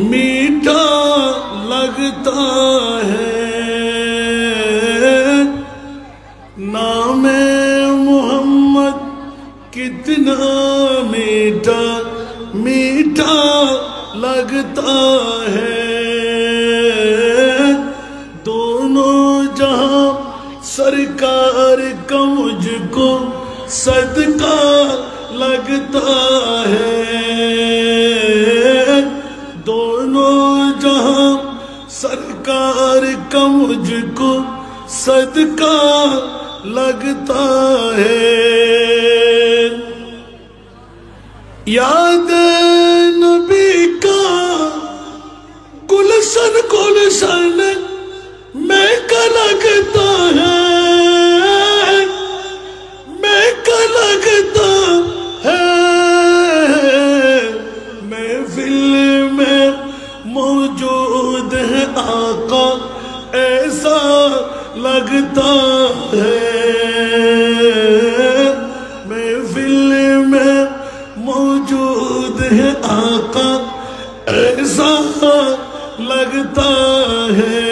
मीठा लगता है नाम मोहम्मद कितना मीठा मीठा लगता है। दोनों जहां सरकार का मुझको सदका लगता है। दोनों जहां सरकार का मुझको सदका लगता है। याद नबी का गुलशन गुलशन में का लगता है, में का लगता है। महफिल में मौजूद है आका ऐसा लगता है। महफिल में मौजूद है आका ऐसा लगता है।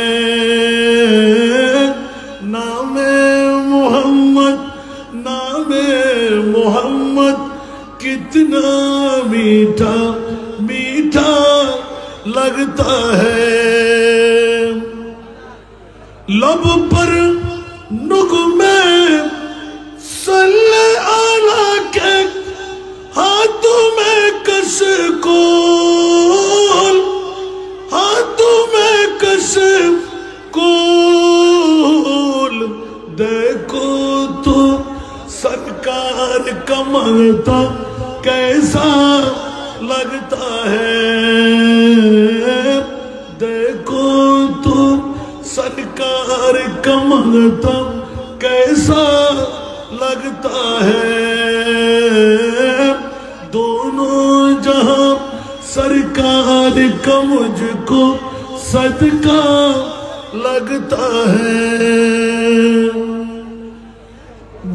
नामे मोहम्मद कितना मीठा मीठा लगता है। लब पर नुग़मे सल्ले आला के हाथों में कसकोल, हाथों में कसकोल। देखो तो सरकार का मगता कैसा लगता है। देखो तो सरकार का मगता कैसा लगता है। दोनों जहां सरकार का मुझको सदका लगता है।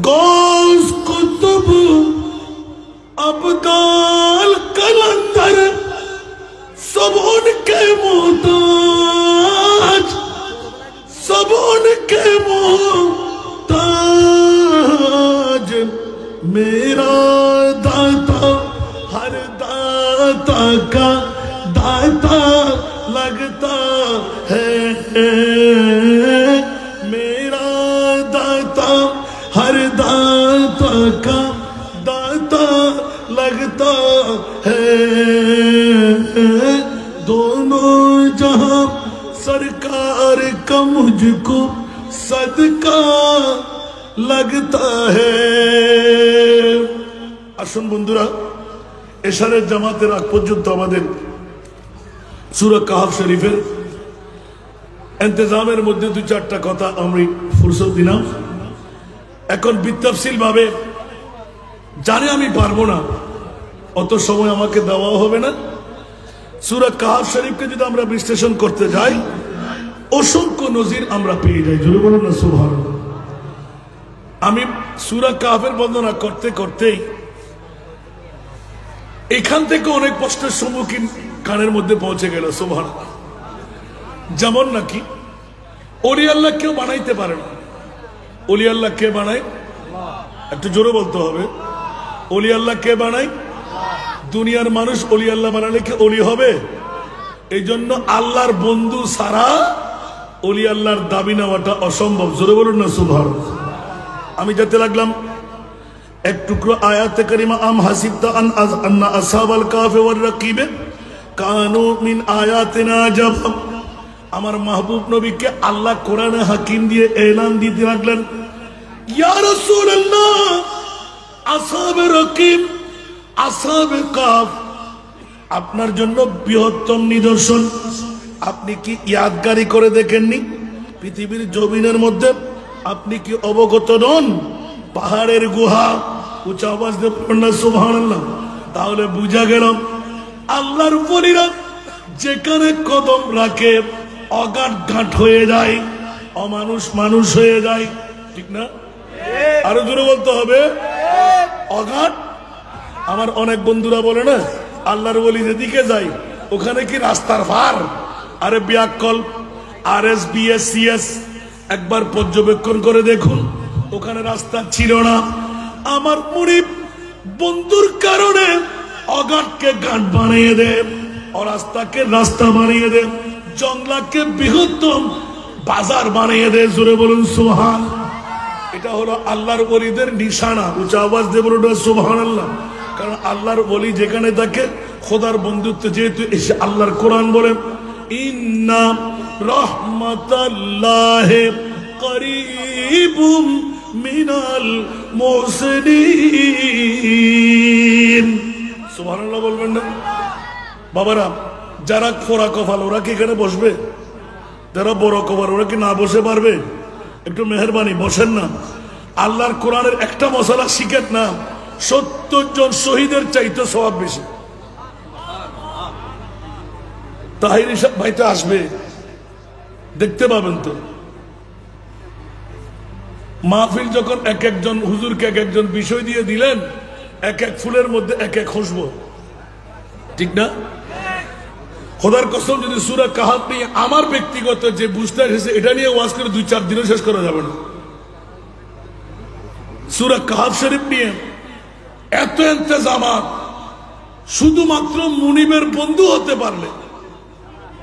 गौस कुतुब अब्दाल कलंदर सब उनके मोहताज, सब उनके मोहताज। मेरा दाता हर दाता का दाता लगता है। मेरा दाता हर दाता का दाता लगता है। दोनों जहां सरकार का मुझको सदका लगता है। আসুন বন্ধুরা, এশারের জামাতের আগ পর্যন্ত আমাদের সূরা কাহফ শরীফের ইন্তজামের মধ্যে দুই চারটা কথা আমি ফুরসত দিলাম। এখন বিতাফসিল ভাবে জানি আমি পারবো না, অত সময় আমাকে দেওয়া হবে না। সূরা কাহফ শরীফকে যদি আমরা বিশ্লেষণ করতে যাই অসংখ্য নজির আমরা পেয়ে যাই। জোরে বলুন না সুবহানাল্লাহ। আমি সূরা কাহফের বর্ণনা করতে করতেই এখান থেকে অনেক প্রশ্নের সম্মুখীন কানের মধ্যে পৌঁছে গেল। সুবহানাল্লাহ। যেমন নাকি ওলি আল্লাহ কেউ বানাইতে পারে না। ওলি আল্লাহ কে বানায়? একটু জোরে বলতে হবে। ওলি আল্লাহ কে বানায়? দুনিয়ার মানুষ ওলি আল্লাহ বানালে কি ওলি হবে? এই জন্য আল্লাহর বন্ধু সারা ওলি আল্লাহর দাবি নেওয়াটা অসম্ভব। জোরে বলুন না সুবহানাল্লাহ। আমি যেতে লাগলাম এক টুকরো আয়াতে কারিমা আম হাসিবতা আন্না আসহাবাল কাহফি ওয়ার রাকিবে কানু মিন আয়াতিনা আজাবা। আমার মাহবুব নবীকে আল্লাহ কোরআনে হাকিম দিয়ে এলান দিতে লাগলেন, ইয়া রাসূলুল্লাহ, আসহাবে রাকিব আসহাবে কাহফ আপনার জন্য বৃহত্তম নিদর্শন। আপনি কি ইয়াদগারি করে দেখেননি? পৃথিবীর জমিনের মধ্যে আপনি কি অবগত নন? পাহাড়ের গুহা, উঁচা আওয়াজ দিয়ে পড়ুন না সুবহানাল্লাহ। তাহলে বুঝা গেল আল্লাহর ওলিরা যেখানে কদম রাখে অগাধ ঘাট হয়ে যায়, অমানুষ মানুষ হয়ে যায়। ঠিক না? আরো জোরে বলতে হবে অগাধ। আমার অনেক বন্ধুরা বলে না আল্লাহর ওলি যেদিকে যায় ওখানে কি রাস্তার ভার? আরে বিয়াকল RSBSCS একবার পর্যবেক্ষণ করে দেখুন, ওখানে রাস্তা ছিল না। আমার মুরিব বন্ধুর কারণে অগাটকে ঘাট বানিয়ে দে, অরাস্তাকে রাস্তা বানিয়ে দে, জংলাকে বৃহত্তম বাজার বানিয়ে দে। জোরে বলুন সুবহান। এটা হলো আল্লাহর ওলিদের নিশানা। উঁচা আওয়াজ দিয়ে বলুন সুবহানাল্লাহ। কারণ আল্লাহর ওলি যেখানে থাকে, খোদার বন্ধুত্ব যেহেতু এসে, আল্লাহর কোরআন বলেন ইন্না রাহমাতাল্লাহি করিবুম মিনাল মুহসিনিন। সুবহানাল্লাহ বলবেন না বাবারা? যারা ফোরা কপাল ওরা কি এখানে বসবে? যারা বড় কপাল ওরা কি না বসে পারবে? একটু মেহেরবানি বসেন না। আল্লাহর কোরআনের একটা মশলা শিখেন না, 70 জন শহীদের চাইতে সওয়াব বেশি। তাহির ভাই তো আসবে, দেখতে পাবেন তো। মাহফিল যখন এক একজন হুজুরকে এক একজন বিষয় দিয়ে দিলেন, এক এক ফুলের মধ্যে এক এক খুশবু, ঠিক না? খোদার কসম যদি সূরা কাহাফ নিয়ে আমার ব্যক্তিগত যে বুঝতে এসেছে, এটা নিয়ে ওয়াজ করে 2-4 দিনও শেষ করা যাবে না। সূরা কাহাফ শরীফ নিয়ে এত ইন্তজামাত, শুধুমাত্র মুনিবের বন্ধু হতে পারলে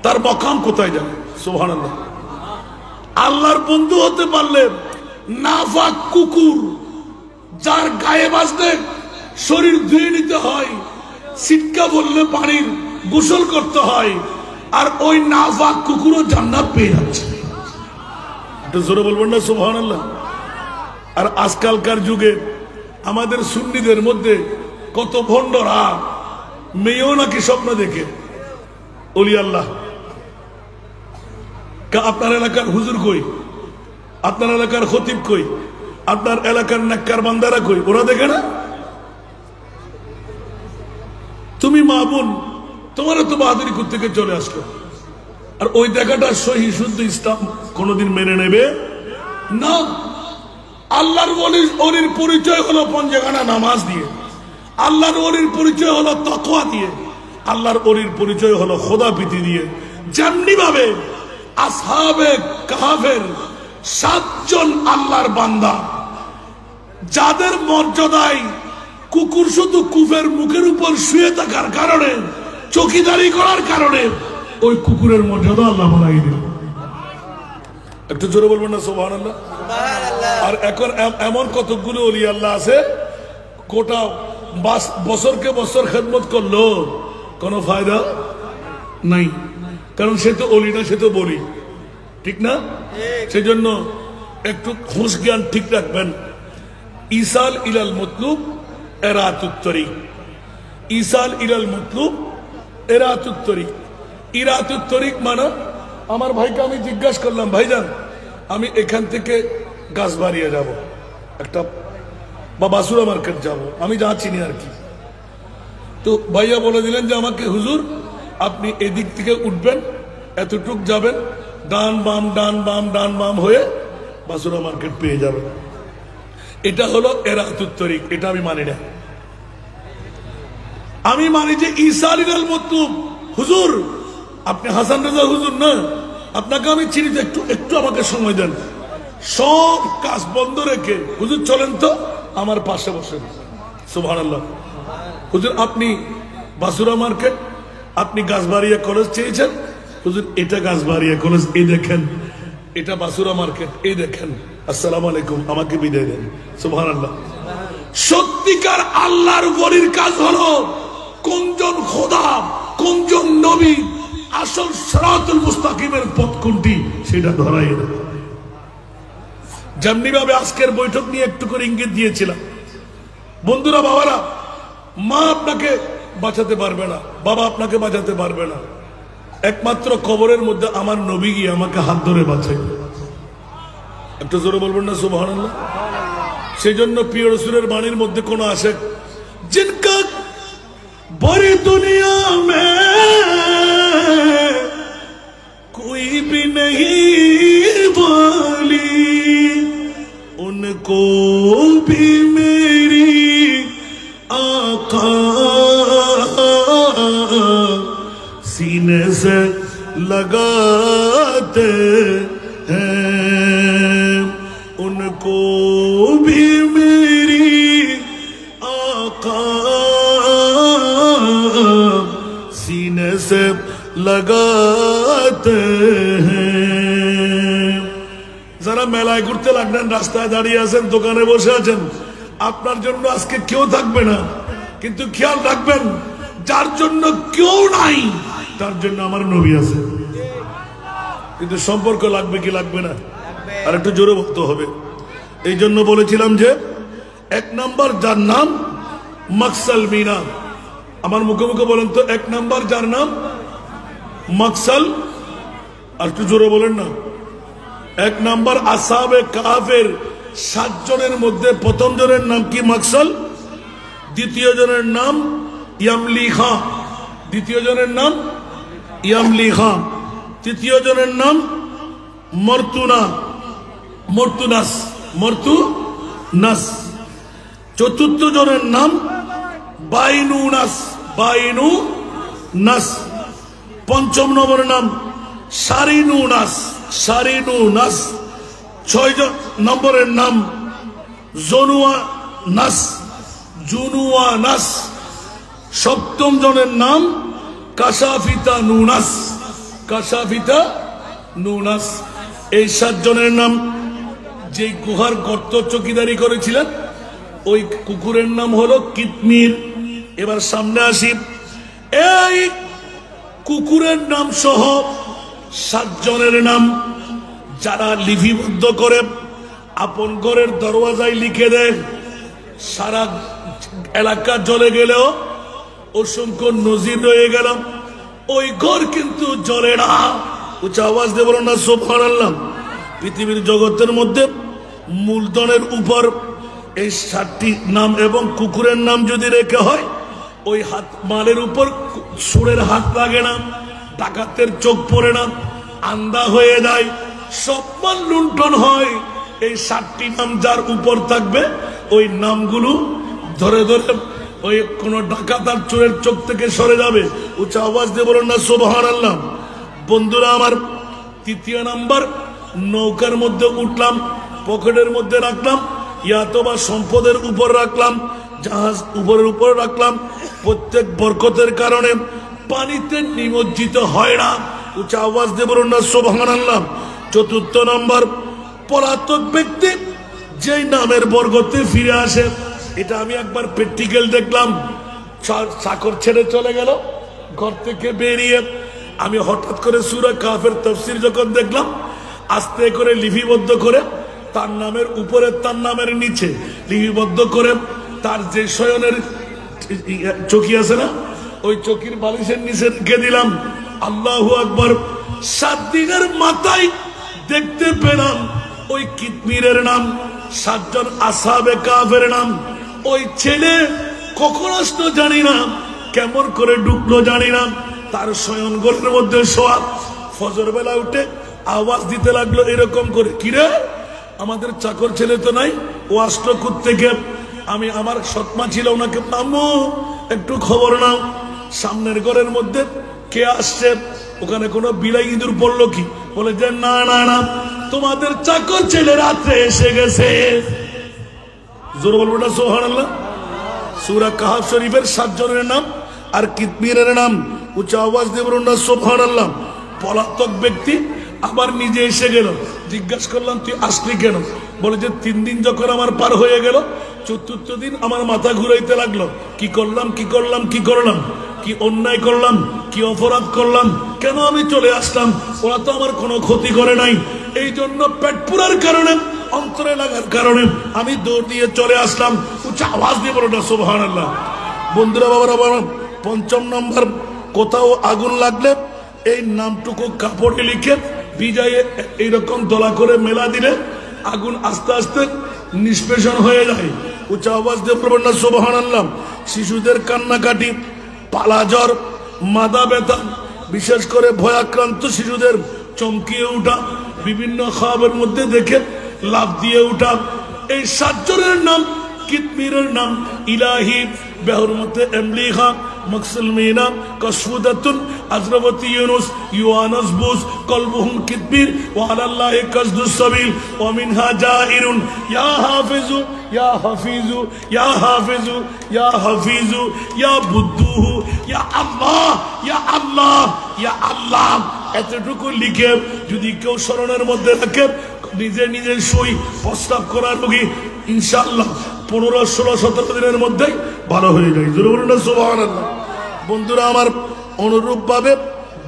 তার মকাম কোথায় যাবে? সুবহানাল্লাহ। আল্লাহর বন্ধু হতে পারলে নাফাক কুকুর, যার গায়ে বাজলে শরীর ধুয়ে নিতে হয়, সিটকা বললে পানির গোসল করতে হয়, আর ওই নাফাক কুকুরও জান্নাত পেয়ে যাচ্ছে। একটু জোরে বলবেন না সুবহানাল্লাহ। আর আজকালকার যুগে আমাদের সুন্নিদের মধ্যে কত ভণ্ডরা মেয়েও নাকি স্বপ্ন দেখে ওলি আল্লাহ। আপনার এলাকার হুজুর কই? আপনার এলাকার খতিব কই? আপনার এলাকার নেককার বান্দারা কই? ওরা দেখে না? তুমি মা বোন, তোমারও তো বাহাদুরি থেকে চলে আসলো, আর ওই দেখাটা সহি শুদ্ধ ইসলাম কোনদিন মেনে নেবে না। আল্লাহর ওলির পরিচয় হলো পঞ্জেখানা নামাজ দিয়ে, আল্লাহর ওলির পরিচয় হলো তাকওয়া দিয়ে, আল্লাহর ওলির পরিচয় হলো খোদাপ্রীতি দিয়ে। যেমনি ভাবে আসহাবে কাহাফের 7 জন আল্লাহর বান্দা, যাদের মর্যাদায় কুকুর শুধু কুফের মুখের উপর শুয়ে থাকার কারণে, চৌকিদারি করার কারণে ওই কুকুরের মর্যাদা আল্লাহ বাড়াই দিল। একটু জোরে বলবেন না সুবহানাল্লাহ। আর এখন এমন কতগুলো ওলি আল্লাহ আছে, গোটা বছরকে বছর খেদমত করলো, কোনো ফায়দা নাই। কারণ সে তো ওলি না, সে তো বলি, ঠিক না? সেই জন্য একটু হুঁশ জ্ঞান ঠিক রাখবেন। ইসাল ইলাল মতলুব এরাতুত তরিক, ইসাল ইলাল মতলুব এরাতুত তরিক। ইরাতুত তরিক মানে, আমার ভাইকে আমি জিজ্ঞাসা করলাম, ভাইজান আমি এখান থেকে গাছবাড়িয়া যাব, একটা বা বাসুরা মার্কেট যাব, আমি যা চিনি আর কি। তো ভাইয়া বলে দিলেন যে আমাকে, হুজুর আপনি এদিক থেকে উঠবেন, এতটুক যাবেন, ডান বাম ডান বাম ডান বাম হয়ে বাসুরা মার্কেট পেয়ে যাবেন। এটা হলো এরাতুত তরিক। এটা আমি মানি না। আমি মানি যে ঈসা আল মতলুব। হুজুর আপনি হাসান রাজা হুজুর না, আপনাকে আমি চিনি, একটু একটু আমাকে সময় দেন। সব কাজ বন্ধ রেখে হুজুর চলেন তো আমার পাশে বসেন। সুবহানাল্লাহ। হুজুর আপনি বাসুরা মার্কেট, আপনি গাছবাড়িয়া কলেজ চেয়েছেন, হুজুর এটা গাছবাড়িয়া কলেজ, এই দেখেন, এটা বাসুরা মার্কেট, এই দেখেন, আসসালামু আলাইকুম, আমাকে বিদায় দেন। সুবহানাল্লাহ। সত্যিকার আল্লাহর ওলির কাজ হলো কোনজন খোদা, কোনজন নবী, আসল সিরাতুল মুস্তাকিমের পথ কোনটি সেটা ধরাই দেয়। যেমনি ভাবে আজকের বৈঠক নিয়ে একটু করে ইঙ্গিত দিয়েছিলাম, বন্ধুরা, বাবারা, মা আপনাকে বাঁচাতে পারবে না, বাবা আপনাকে বাঁচাতে পারবে না, একমাত্র কবরের মধ্যে আমার নবী গিয়ে আমাকে হাত ধরে বাঁচাই। একটু জোরে বলবেন না সুবহানাল্লাহ। সেই জন্য প্রিয় রাসূলের বাণীর মধ্যে কোন আসে, জিনকা বড়ি দুনিয়া মে कोई भी नहीं बोली, उनको भी मेरी आका सीने से लगाते हैं उनको भी मेरी आका सीने से लगाते हैं। যারা মেলায় ঘুরতে লাগলেন, রাস্তায় দাঁড়িয়ে আছেন, দোকানে বসে আছেন, আপনার জন্য আজকে কেউ থাকবে না, কিন্তু খেয়াল রাখবেন যার জন্য কেউ নাই তার জন্য আমার নবী আছে। কিন্তু সম্পর্ক লাগবে কি লাগবে না? আর একটু জোরে বলতে হবে। এই জন্য বলেছিলাম যে এক নাম্বার যার নাম মাকসাল মিনা, আমার মুখে মুখে বলেন তো, এক নাম্বার যার নাম মাকসাল, আর একটু জোরে বলেন না। এক নাম্বার আসহাবে কাহফের 7 জনের মধ্যে প্রথম জনের নাম কি? মাকসাল। দ্বিতীয় জনের নাম ইয়ামলিখা, দ্বিতীয় জনের নাম ইয়ামলিখা, তৃতীয় জনের নাম মর্তুনাস, চতুর্থ জনের নাম বাইনুনাস, পঞ্চম নম্বরের নাম সারিনুনাস, 6 নম্বরের নাম জুনুয়ানাস, সপ্তম জনের নাম কাশাফিতা নুনাস। এই 7 জনের নাম। যে গুহার গর্ত চকিদারি করেছিলেন ওই কুকুরের নাম হলো কিতমির। এবার সামনে আসি, এই কুকুরের নাম সহ 7 জনের নাম যারা লিপিবদ্ধ করে আপন ঘরের দরওয়াজায় লিখে দেয়, সারা এলাকা জ্বলে গেলেও অসংখ্য নজির রয়ে গেল, ওই ঘর কিন্তু জ্বলে না। উচ্চ আওয়াজ দিয়ে বলো না সুবহানাল্লাহ। পৃথিবীর জগতের মধ্যে মূলধনের উপর এই 7টি নাম এবং কুকুরের নাম যদি রেখে হয়, ওই হাত মালের উপর সুরের হাত লাগে না, ডাকাতের চোখ পড়ে না, আন্দা হয়ে যায়, সব মাল লুণ্ঠন হয়। এই 7টি নাম যার উপর থাকবে ওই নামগুলো ধরে ধরে ওই কোন ডাকাত আর চোরের চোখ থেকে সরে যাবে। উচ্চ আওয়াজ দিয়ে বলুন না সুবহানাল্লাহ। বন্ধুরা আমার, 3য় নাম্বার, নৌকার মধ্যে উঠলাম, পকেটের মধ্যে রাখলাম, ইয়াতবা সম্পদের উপর রাখলাম, জাহাজ উপরের উপর রাখলাম, প্রত্যেক বরকতের কারণে পানিতে নিমজ্জিত হয় না। উচ্চ আওয়াজ দিয়ে বলুন না সুবহানাল্লাহ। 4র্থ নাম্বার, পলাতক ব্যক্তি যেই নামের বরকতে ফিরে আসে। এটা আমি একবার প্র্যাকটিক্যাল দেখলাম। চাকর ছেড়ে চলে গেল, ঘর থেকে বেরিয়ে আমি হঠাৎ করে সূরা কাহফের তাফসীর যখন দেখলাম, আস্তে করে লিপিবদ্ধ করে তার নামের উপরে তার নামের নিচে লিপিবদ্ধ করে তার যে শয়নের চৌকি আছে না, ওই চৌকির বালিশের নিচে রেখে দিলাম। আল্লাহু আকবার। 7 দিনের মাথায় দেখতে পেলাম ওই কিতমিরের নাম, 7 জন আসহাবে কাহফের নাম। ওই ছেলে কখন আসলো জানি না, কেমন করে ঢুকলো জানি না, তার শয়ন ঘরের মধ্যে শোয়া। ফজর বেলা উঠে আওয়াজ দিতে লাগলো এরকম করে, কিরে আমাদের চাকর ছেলে তো নাই, ও আসলো কোত্থেকে? আমি আমার সৎমা ছিল, ওনাকে আম্মু একটু খবর নাও, সামনের ঘরের মধ্যে কে আসছে, ওখানে কোনো বিলাই ইঁদুর পড়লো কি? বলে যে না না না, তোমাদের চাকর ছেলে রাত্রে এসে গেছে। জোর বলবো না সুবহানাল্লাহ। সূরা কাহফ শরীফের 7 জনের নাম আর কিতমিরের নাম। উচ্চ আওয়াজ দিয়ে বলুন না সুবহানাল্লাহ। পলাতক ব্যক্তি আবার নিজে এসে গেল, জিজ্ঞাসা করলাম তুই আসলি কেন? বলে যে 3 দিন যখন আমার পার হয়ে গেল, 4র্থ দিন আমার মাথা ঘুরাইতে লাগলো, কি করলাম কি অন্যায় করলাম, কি অপরাধ করলাম, কেন আমি চলে আসলাম? ওরা তো আমার কোনো ক্ষতি করে নাই, এই জন্য পেট পুরার কারণে, অন্তরে লাগার কারণে আমি দৌড় দিয়ে চলে আসলাম। উচ্চ আওয়াজ দিয়ে বলো না সুবহানাল্লাহ। বন্ধুরা বাবারা, 5ম নম্বর, কোথাও আগুন লাগলে এই নামটুকু কাপড়ে লিখে ভিজাইয়ে এইরকম দলা করে মেলা দিলে আগুন আস্তে আস্তে নিষ্পেষণ হয়ে যায়। উচ্চ আওয়াজ দিয়ে বলবেন না সুবহানাল্লাহ। শিশুদের কান্নাকাটি, পালা জ্বর, মাথা ব্যথা, বিশেষ করে ভয়াক্রান্ত শিশুদের চমকিয়ে উঠা, বিভিন্ন খাবারের মধ্যে দেখে লাফ দিয়ে উঠা, এই 7 জনের নাম, কিতমিরের নাম ইলাহি, বেহরমতে এমলিখা, مكسلمينا كشفودة أزربة يونس يوانس بوس قلبهم كتبير وعلى الله قصد السبيل ومنها جائر يا حافظ يا حفيظ يا حافظ يا حفيظ يا بدوه يا الله يا الله يا الله এতটুকু লিখে যদি কেউ স্মরণের মধ্যে রাখে নিজের নিজের সই প্রস্তাব করার রোগী ইনশাআল্লাহ 15, 16, 17 দিনের মধ্যেই ভালো হয়ে যায়। জোরে বলুন না সুবহানাল্লাহ। বন্ধুরা আমার, অনুরূপ ভাবে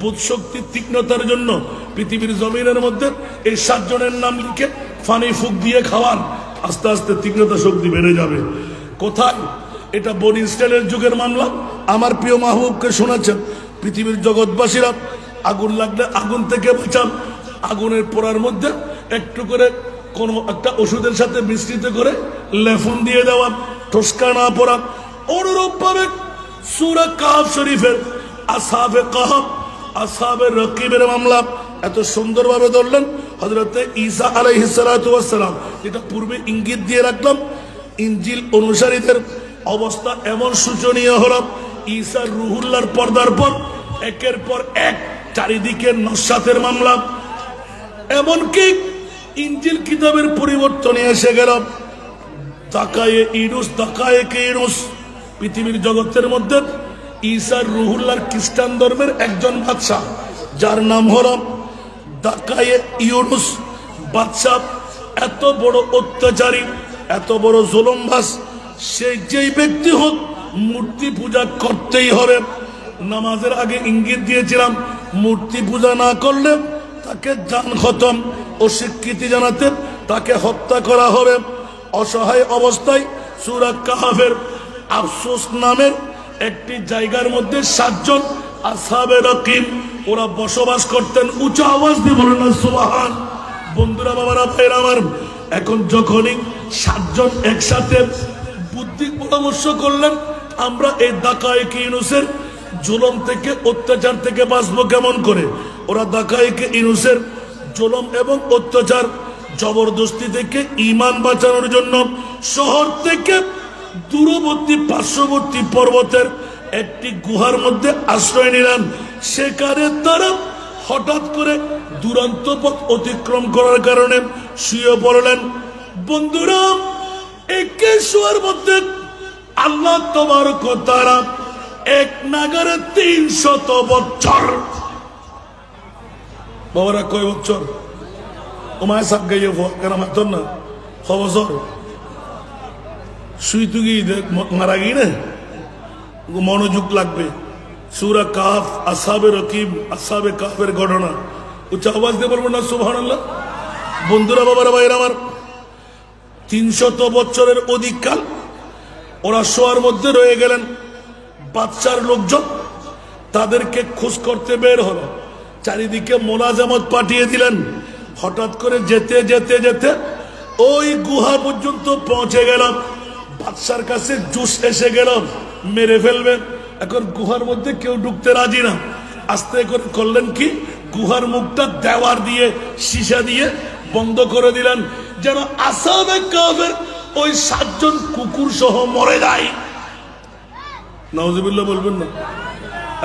বুধ শক্তির তীক্ষ্ণতার জন্য পৃথিবীর জমিনের মধ্যে এই 7 জনের নাম লিখে ফানি ফুক দিয়ে খাওয়ান, আস্তে আস্তে তীক্ষ্ণতা শক্তি বেড়ে যাবে। কোথায়? এটা বনি ইসরায়েলের যুগের মামলা। আমার প্রিয় মাহবুবকে শোনাচ্ছেন, পৃথিবীর জগৎবাসীরা আগুন লাগলে আগুন থেকে বাঁচান, আগুনের পোড়ার মধ্যে একটু করে কোন একটা ওষুধের সাথে মিশ্রিত করে লেফুন দিয়ে দেওয়া, ঠোসকা না পড়া। অনুরূপ ভাবে সূরা কাহফ শরীফের আসহাবে কাহফ, আসহাবে রকিবের মামলা এত সুন্দরভাবে ধরলেন হযরত ঈসা আলাইহিস সালাতু ওয়াস সালাম। যেটা পূর্বে ইঙ্গিত দিয়ে রাখলাম, ইনজিল অনুসারীদের অবস্থা এমন শোচনীয় হলো, ঈসা রুহুল্লাহর পর্দার পর একের পর এক চারিদিকে নস্যাতের মামলা। এমনকি ইনজিল কিতাবের পরিবর্তনে এসে গেল দাকায়ে ইনুস। পৃথিবীর জগতের মধ্যে ঈসা রুহুল্লাহর খ্রিস্টান ধর্মের একজন বাদশা, যার নাম হলো দাকায়ে ইউনুস বাদশা। এত বড় অত্যাচারী, এত বড় জুলুমবাজ, সে যেই ব্যক্তি হোক মূর্তি পূজা করতেই হবে। নামাজের আগে ইঙ্গিত দিয়েছিলাম, মূর্তি পূজা না করলে তাকে জান খতম, অস্বীকৃতি জানাতে তাকে হত্যা করা হবে। অসহায় অবস্থায় সূরা কাহফের আফসোস নামের একটি জায়গার মধ্যে 7 জন আসহাবে রকিব ওরা বসবাস করতেন। উঁচু আওয়াজ দিয়ে বলুন না সুবহান। বন্ধুরা, বাবারা, ভাইরা আমার, এখন যখনই 7 জন একসাথে বুদ্ধি পরামর্শ করলেন, আমরা এই দাকায়ে ইউনুসের জুলুম থেকে, অত্যাচার থেকে বাঁচবো কেমন করে। ওরা দাকায়ে ইউনুসের জুলুম এবং অত্যাচার জবরদস্তি থেকে ঈমান বাঁচানোর জন্য শহর থেকে দূরবর্তী পার্শ্ববর্তী পর্বতের একটি গুহার মধ্যে আশ্রয় নিলেন। সেখানে তারা হঠাৎ করে দুরন্ত পথ অতিক্রম করার কারণে শুয়ে পড়লেন। বন্ধুরা, একে শোয়ার মধ্যে আল্লাহ তাবারক ওয়া তাআলা এক নাগারে 300 বছর। বাবারা, কয় বছর? ওমায় সাপ গাইয়ে কেন মাতন না বছর শুই তুই মারা গিয়ে না, মনোযোগ লাগবে। সূরা কাহফ, আসহাবে রকিব, আসহাবে কাহফের ঘটনা। উচ্চ আওয়াজ দিয়ে বলবো না সুবহানাল্লাহ। বন্ধুরা, বাবারা, ভাইরা আমার, 300 বছরের অধিককাল ওরা শোয়ার মধ্যে রয়ে গেলেন। বাদশার লোকজন তাদেরকে খোঁজ করতে বের হলো, চারিদিকে মোনাজামত পাঠিয়ে দিলেন। হঠাৎ করে যেতে যেতে যেতে ওই গুহা পর্যন্ত পৌঁছে গেলাম। বাদশার কাছে জুস এসে গেল, মেরে ফেলবে। এখন গুহার মধ্যে কেউ ঢুকতে রাজি না। আস্তে করে করলেন কি, গুহার মুখটা দেওয়ার দিয়ে, সীসা দিয়ে বন্ধ করে দিলেন, যেন আসহাবে কাহফের ওই 7 জন কুকুর সহ মরে যায়। নাউজুবিল্লাহ বলবেন না।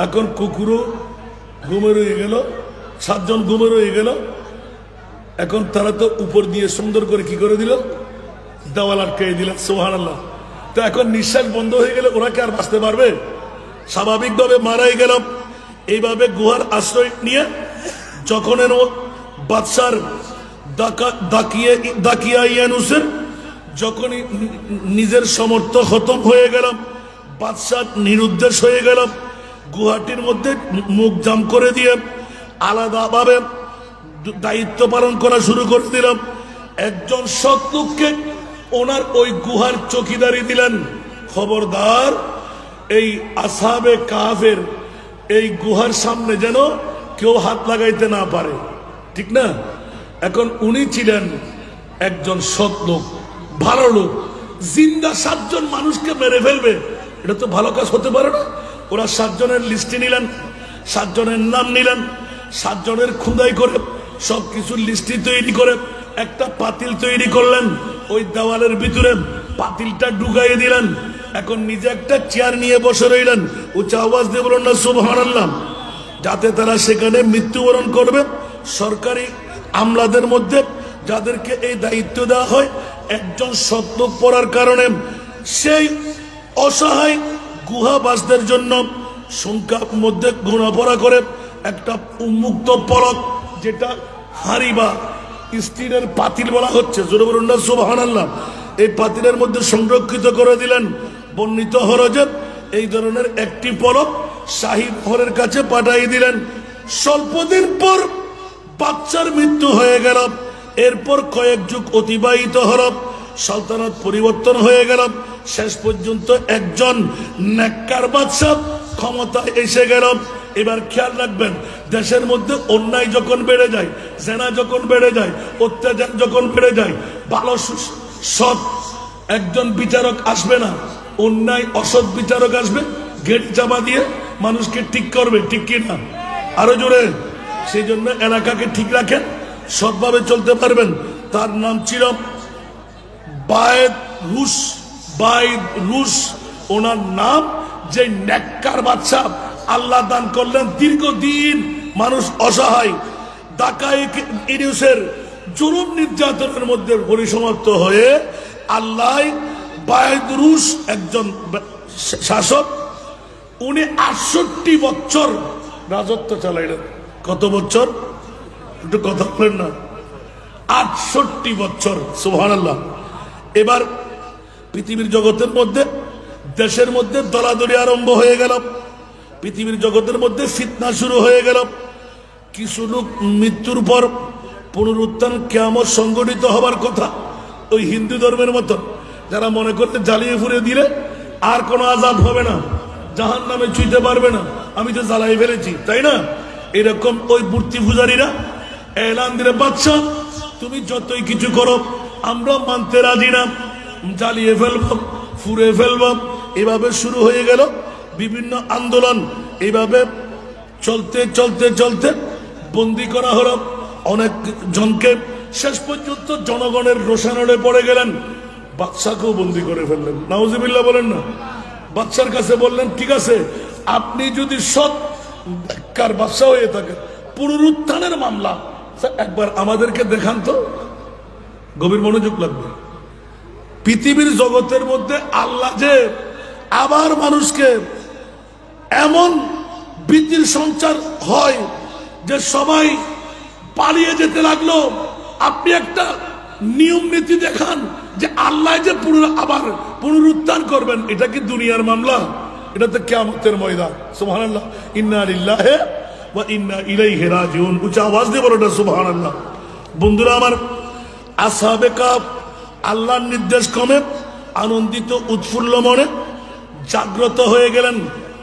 এখন কুকুরও ঘুমে রয়ে গেল, 7 জন ঘুমে রয়ে গেল। এখন তারা তো উপর দিয়ে সুন্দর করে কি করে দিল, দেওয়াল আটকে দিল। সুবহানাল্লাহ। তো এখন নিঃশ্বাস বন্ধ হয়ে গেলে ওরা কি আর বাঁচতে পারবে? স্বাভাবিকভাবে মারাই গেল। এইভাবে গুহার আশ্রয় নিয়ে যখন বাদশার দাকিয়া ইউনুসের যখনই নিজের সমর্থ খতম হয়ে গেল, বাদশা নিরুদ্দেশ হয়ে গেল, গুহাটির মধ্যে মুখ জাম করে দিয়ে আলাদাভাবে দায়িত্ব পালন করা শুরু করে দিলাম। একজন সৎ লোককে ওনার ওই গুহার চৌকিদারি দিলেন। খবরদার, এই আসহাবে কাহফের এই গুহার সামনে যেন কেউ হাত লাগাইতে না পারে, ঠিক না? এখন উনি ছিলেন একজন সৎ লোক, ভালো লোক। জিন্দা 7 জন মানুষকে মেরে ফেলবে, এটা তো ভালো কাজ হতে পারে না। ওরা 7 জনের লিস্টে নিলেন, 7 জনের নাম নিলেন, 7 জনের খুদাই করে সবকিছু লিস্টি তৈরি করে একটা পাতিল তৈরি করলেন। ওই দেওয়ালের ভিতরে পাতিলটা ঢুকাইয়ে দিলেন। এখন নিজে একটা চেয়ার নিয়ে বসে রইলেন, উচ্চ আওয়াজ দিয়ে বলুন না সুবহানাল্লাহ। যাতে তারা সেখানে মৃত্যুবরণ করবে। সরকারি আমলাদের মধ্যে যাদেরকে এই দায়িত্ব দেওয়া হয়, একজন সৎলোক পড়ার কারণে সেই অসহায় গুহাবাসদের জন্য সংখ্যার মধ্যে গুণাপড়া করে একটা উন্মুক্ত পলক, যেটা হাঁড়ি বা স্টিলের পাতিল বলা হচ্ছে, জোরে বলুন না সুবহানাল্লাহ, এই পাতিলের মধ্যে সংরক্ষিত করে দিলেন বর্ণিত হরজত। এই ধরনের একটি পলক শাহী মহলের কাছে পাঠিয়ে দিলেন। স্বল্পদিন পর বাচ্চার মৃত্যু হয়ে গেল। এরপর কয়েক যুগ অতিবাহিত হল, সালতানাত পরিবর্তন হয়ে গেল। শেষ পর্যন্ত একজন নেককার বাদশা ক্ষমতায় এসে গেল। এবার খেয়াল রাখবেন, দেশের মধ্যে অন্যায় যখন বেড়ে যায়, জেনা যখন বেড়ে যায়, অত্যাচার যখন বেড়ে যায়, ভালো সৎ একজন বিচারক আসবে না, অন্যায় অসৎ বিচারক আসবে, গেট চাপা দিয়ে মানুষকে ঠিক করবে, ঠিক কিনা? আরো জোরে। সেই জন্য এলাকাকে ঠিক রাখেন, সৎভাবে চলতে পারবেন। তার নাম ছিল বায়েদ রুশ। ওনার নাম, যে নেককার বাদশা, আল্লাহ দান করলেন দীর্ঘদিন মানুষ অসহায়, দাকায়েক ইউনুসের জুলুম নির্যাতনের মধ্যে পরিসমাপ্ত হয়ে আল্লাহ বায়েদ রুশ একজন শাসক, উনি 68 বছর রাজত্ব চালাইলেন। কত বছর? একটু কথা বলেন না। 68 বছর, সুবহানাল্লাহ। এবার পৃথিবীর জগতের মধ্যে, দেশের মধ্যে দলাদলি আরম্ভ হয়ে গেল। পৃথিবীর জগতের মধ্যে ফিতনা শুরু হয়ে গেল। কিছু লোক মৃত্যুর পর পুনরুত্থান কিয়ামত সংগঠিত হবার কথা, ওই হিন্দু ধর্মের মতো, যারা মনে করতে জ্বালিয়ে ফুরে দিলে আর কোনো আযাব হবে না, জাহান্নামে ছুঁইতে পারবে না, আমি তো জ্বালাই ফেলেছি, তাই না? এরকম ওই মূর্তি পূজারীরা এলান দিলে, বাদশা তুমি যতই কিছু করো আমরা মানতে রাজি না, জ্বালিয়ে ফেলব, ফুরে ফেলব। এভাবে শুরু হয়ে গেল বিভিন্ন আন্দোলন। এইভাবে চলতে চলতে চলতে বন্দি করা হলো অনেক জনকে। শেষ পর্যন্ত জনগণের রোষানলে পড়ে গেলেন, বাদশাকেও বন্দি করে ফেললেন। নাউজুবিল্লাহ বলেন না। বাদশার কাছে বললেন, ঠিক আছে, আপনি যদি সৎকার বাদশা হয়ে থাকেন, পুনরুত্থানের মামলা একবার আমাদেরকে দেখান তো। গভীর মনোযোগ লাগবে। পৃথিবীর জগতের মধ্যে আল্লাহ যে আবার মানুষকে এমন ভীতির সঞ্চার হয় যে সবাই পালিয়ে যেতে লাগলো, আপনি একটা নিয়ম নীতি দেখান যে আল্লাহ যে আবার পুনরুত্থান করবেন। এটা কি দুনিয়ার মামলা? এটা তো কিয়ামতের ময়দান। সুবহানাল্লাহ। ইন্না লিল্লাহি ওয়া ইন্না ইলাইহি রাজিউন। উচ্চ আওয়াজ দিয়ে বলো না সুবহানাল্লাহ। বন্ধুরা আমার, আসহাবে কাহফ আল্লাহর নির্দেশ ক্রমে আনন্দিত উৎফুল্ল মনে জাগ্রত হয়ে গেলেন।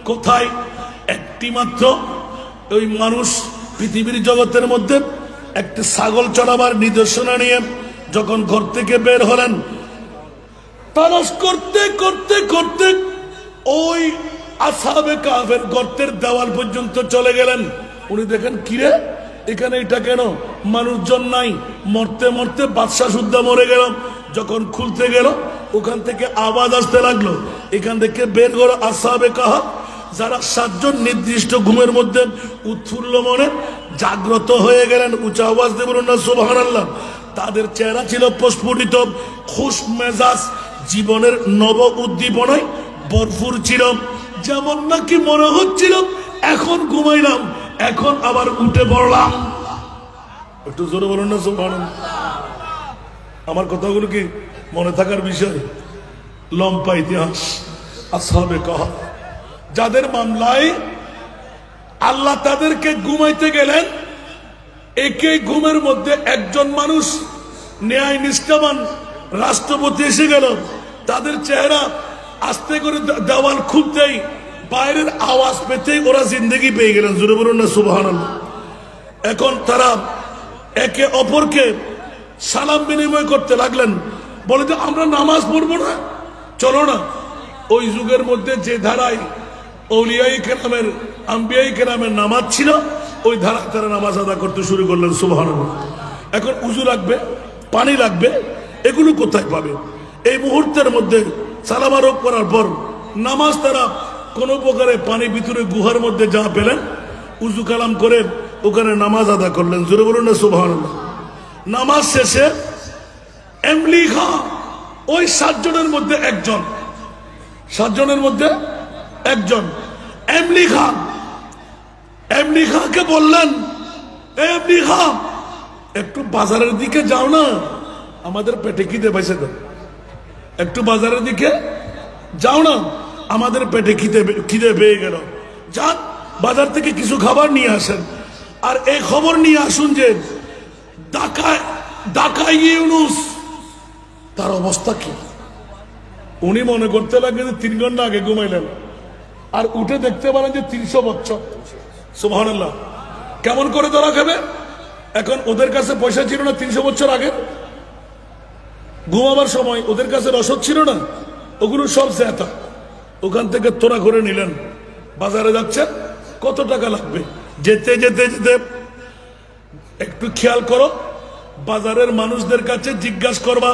কোথায়? একটি মাত্র ওই মানুষ পৃথিবীর জগতের মধ্যে একটি ছাগল চড়াবার নিদর্শনা নিয়ে যখন ঘর থেকে বের হলেন, তালাশ করতে করতে করতে ওই আসহাবে কাহফের গর্তের দেওয়াল পর্যন্ত চলে গেলেন। উনি দেখেন, কিরে এখানে এটা কেন? মানুষজন নাই। মরতে মরতে বাদশা সুদ্ধা মরে গেল। যখন খুলতে গেল, ওখান থেকে আওয়াজ আসতে লাগলো, এখান থেকে বের করো আসহাবে কাহফ, যারা 7 জন নির্দিষ্ট ঘুমের মধ্যে উৎফুল্ল মনে জাগ্রত হয়ে গেলেন। উঁচা আওয়াজ দিয়ে বলুন না সুবহানাল্লাহ। তাদের চেহারা ছিল প্রস্ফুটিত, খুশ মেজাজ, জীবনের নব উদ্দীপনায় ভরপুর ছিল। যেমন নাকি মনে হচ্ছিল এখন ঘুমাইলাম, এখন আবার উঠে পড়লাম। একটু জোরে বলুন না সুবহানাল্লাহ। আমার কথাগুলো কি মনে থাকার বিষয়? লম্বা ইতিহাস আসহাবে কাহফ, যাদের মামলায় আল্লাহ তাদেরকে ঘুমাইতে গেলেন। একে ঘুমের মধ্যে একজন মানুষ ন্যায় নিষ্ঠাবান রাষ্ট্রপতি এসে গেল। তাদের চেহারা আস্তে করে দেওয়াল খুলতেই, বাইরের আওয়াজ পেতেই ওরা জিন্দেগি পেয়ে গেলেন। জোরে বলুন না সুবহানাল্লাহ। এখন তারা একে অপরকে সালাম বিনিময় করতে লাগলেন, বলে যে আমরা নামাজ পড়বো না, চলো না। ওই যুগের মধ্যে যে ধারায় আউলিয়ায়ে কেরামের, আম্বিয়ায়ে কেরামের নামাজ ছিল, ওই ধারায় তারা নামাজ আদা করতে শুরু করলেন। সুবহানাল্লাহ। এখন উযু লাগবে, পানি লাগবে, এগুলো কোথায় পাবে? এই মুহূর্তের মধ্যে সালাম আরোপ করার পর নামাজ তারা কোনো প্রকারে পানি ভিতরে গুহার মধ্যে যা পেলেন উজু কালাম করে ওখানে নামাজ আদা করলেন। জোরে বলুন না সুবহানাল্লাহ। নামাজ শেষে এমলি খাঁ ওই 7 জনের মধ্যে একজন, 7 জনের মধ্যে একজন এমলি খাঁকে বললেন, এমলি খাঁ একটু বাজারের দিকে যাও না, আমাদের পেটে খিদে পাইছে তো, একটু বাজারের দিকে যাও না, আমাদের পেটে খিদে পেয়ে গেল, যান বাজার থেকে কিছু খাবার নিয়ে আসেন। আর এই খবর নিয়ে আসুন যে ঢাকায় ইউনূস তার অবস্থা কি। উনি মনে করতে লাগলেন যে 3 ঘন্টা আগে ঘুমাইলেন, আর উঠে দেখতে পারেন যে 300 বছর। সুবহানাল্লাহ। কেমন করে ধরা খাবে? এখন ওদের কাছে পয়সা ছিল না 300 বছর আগে, ঘুমাবার সময় ওদের কাছে রসদ ছিল না, ওগুলো সব জেতা ওখান থেকে তোরা করে নিলেন। বাজারে যাচ্ছেন, কত টাকা লাগবে? যেতে যেতে যেতে একটু খেয়াল করো, বাজারের মানুষদের কাছে জিজ্ঞাসা করবা,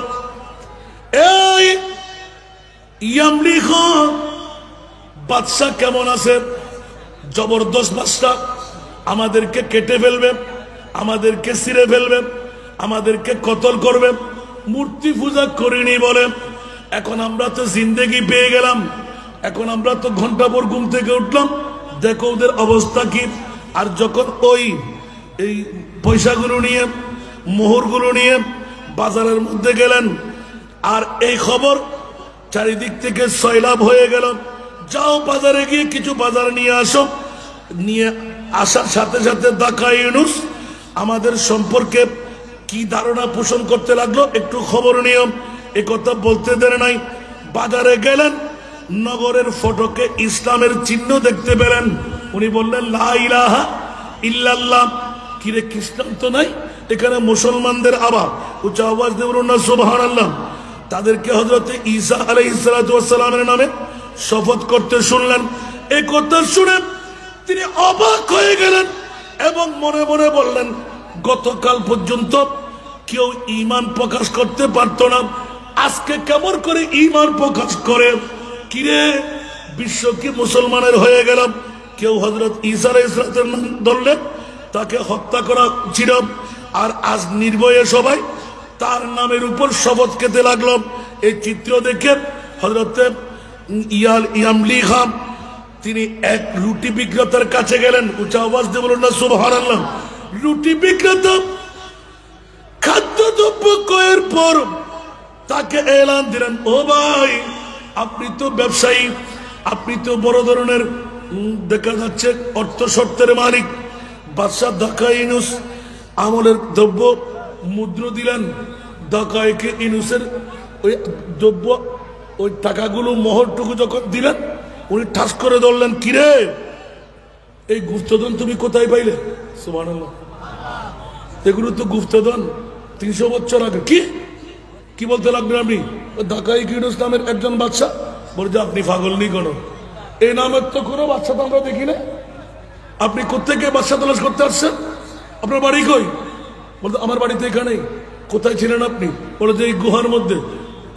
এই ইয়ামলি খাঁ বাদশা কেমন আছে? জবরদস্ত বাদশা, আমাদেরকে কেটে ফেলবে, আমাদেরকে ছিঁড়ে ফেলবে, আমাদেরকে কতল করবে, মূর্তি পূজা করিনি বলে। এখন আমরা তো জিন্দেগি পেয়ে গেলাম, এখন আমরা তো ঘন্টা পর ঘুম থেকে উঠলাম, দেখো ওদের অবস্থা কি। আর যখন এই পয়সাগুলো নিয়ে, মোহরগুলো নিয়ে বাজারের মধ্যে গেলেন, আর এই খবর চারিদিক থেকে সয়লাভ হয়ে গেল, যাও বাজারে গিয়ে কিছু বাজার নিয়ে আসো। নিয়ে আসার সাথে সাথে ঢাকা ইউনূস আমাদের সম্পর্কে কি ধারণা পোষণ করতে লাগলো, একটু খবর নিও। এ কথা বলতে দেন নাই, বাজারে গেলেন, নগরের ফটকে ইসলামের চিহ্ন দেখতে পেলেন। উনি বললেন লা ইলাহা ইল্লাল্লাহ। কিরে খ্রিস্টান তো নাই, এখানে মুসলমানদের আবার উচ্চ আওয়াজ দিয়ে বলুন না সুবহানাল্লাহ। তাদেরকে হযরত ঈসা আলাইহিস সালাতু ওয়াস সালামের নামে শপথ করতে শুনলেন। এই কথা শুনে তিনি অবাক হয়ে গেলেন এবং মনে মনে বললেন, গতকাল পর্যন্ত কেউ ঈমান প্রকাশ করতে পারতো না, আজকে কেমন করে ঈমান প্রকাশ করে? কিরে বিশ্ব কি মুসলমানের হয়ে গেলাম? কেউ হযরত ঈসা আলাইহিস সালামের নাম ধরলেন, তাকে হত্যা করা ছিল, আর আজ নির্ভয়ে সবাই তার নামের উপর শপথ খেতে লাগলো। এই চিত্র দেখে হযরত ইয়ামলি খাঁ তিনি এক রুটি বিক্রেতার কাছে গেলেন। উঁচা আওয়াজ দিয়ে বলুন না সুবহানাল্লাহ। রুটি বিক্রেতা খাদ্যদ্রব্য ক্রয়ের পর তাকে এলান দিলেন, ও ভাই আপনি তো ব্যবসায়ী, আপনি তো বড় ধরনের দেখা যাচ্ছে অর্থ শর্তের মালিক। বাদশা ঢাকা ইউনূস আমলের দ্রব্য মুদ্র দিলেন। ঢাকা ইউনূসের ওই দ্রব্য ওই টাকাগুলো মোহরটুকু যখন দিলেন, উনি ঠাস করে ধরলেন, কিরে এই গুপ্তধন তুমি কোথায় পাইলে? সুবহানাল্লাহ। এগুলো তো গুপ্তধন 300 বছর আগে। কি বলতে লাগলেন আপনি? ঢাকা ইউনূস নামের একজন বাদশা বলে যে আপনি পাগল নি কোনো, এই নামের তো কোনো বাদশা তো আমরা দেখি না, আপনি কোত্থেকে বাদশা তালাশ করতে আসছেন? আপনার বাড়ি কই? বলতো আমার বাড়িতে এখানেই। কোথায় ছিলেন আপনি? বলে যে এই গুহার মধ্যে।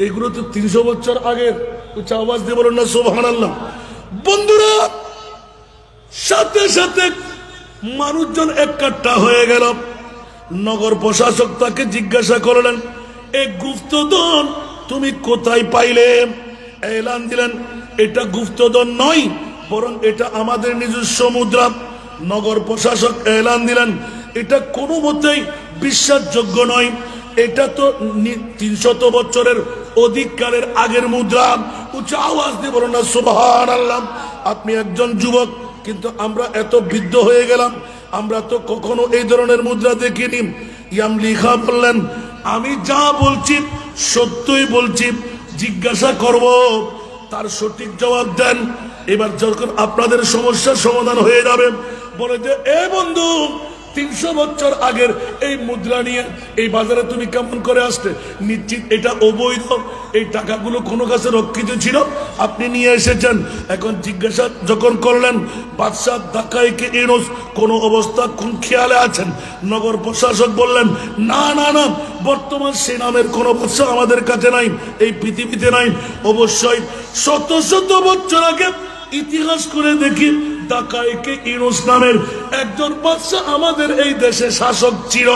এইগুলো তো 300 বছর আগের। উচ্চ আওয়াজ দিয়ে বলুন না সুবহানাল্লাহ। বন্ধুরা, সাথে সাথে মানুষজন এককাট্টা হয়ে গেল। নগর প্রশাসক তাকে জিজ্ঞাসা করলেন, এই গুপ্তধন তুমি কোথায় পাইলে? এলান দিলেন, এটা গুপ্তধন নয়, বরং এটা আমাদের নিজস্ব মুদ্রা। নগর প্রশাসক এলান দিলেন, এটা কোনো মতেই বিশ্বাসযোগ্য নয়, এটা তো 300 বছরের অধিককালের আগের মুদ্রা। উচ্চ আওয়াজ দিয়ে বলুন না সুবহানাল্লাহ। আপনি একজন যুবক, কিন্তু আমরা এত বৃদ্ধ হয়ে গেলাম, আমরা তো কখনো এই ধরনের মুদ্রা দেখিনি। ইয়ামলি খাঁ বললেন, আমি যা বলছি সত্যই বলছি, জিজ্ঞাসা করব, তার সঠিক জবাব দেন। এবার যখন আপনাদের সমস্যার সমাধান হয়ে যাবে, বলে যে এ বন্ধু 300 বছর আগের এই মুদ্রা নিয়ে এই বাজারে তুমি কেমন করে আসতে? নিশ্চিত এটা অবৈধ। এই টাকাগুলো কোনো কাছে রক্ষিত ছিল, আপনি নিয়ে এসেছেন। এখন জিজ্ঞাসা যখন করলেন বাদশাহ ডাকাইকে ইউনূস কোন অবস্থা কোন খেয়ালে আছেন, নগর প্রশাসক বললেন না না না, বর্তমান সে নামের কোন বাদশাহ আমাদের কাছে নাই, এই পৃথিবীতে নাই। অবশ্যই শত শত বছর আগে ইতিহাস করে দেখি ডাকাইকে ইউনূস নামের একজন বাদশাহ আমাদের এই দেশে শাসক ছিল।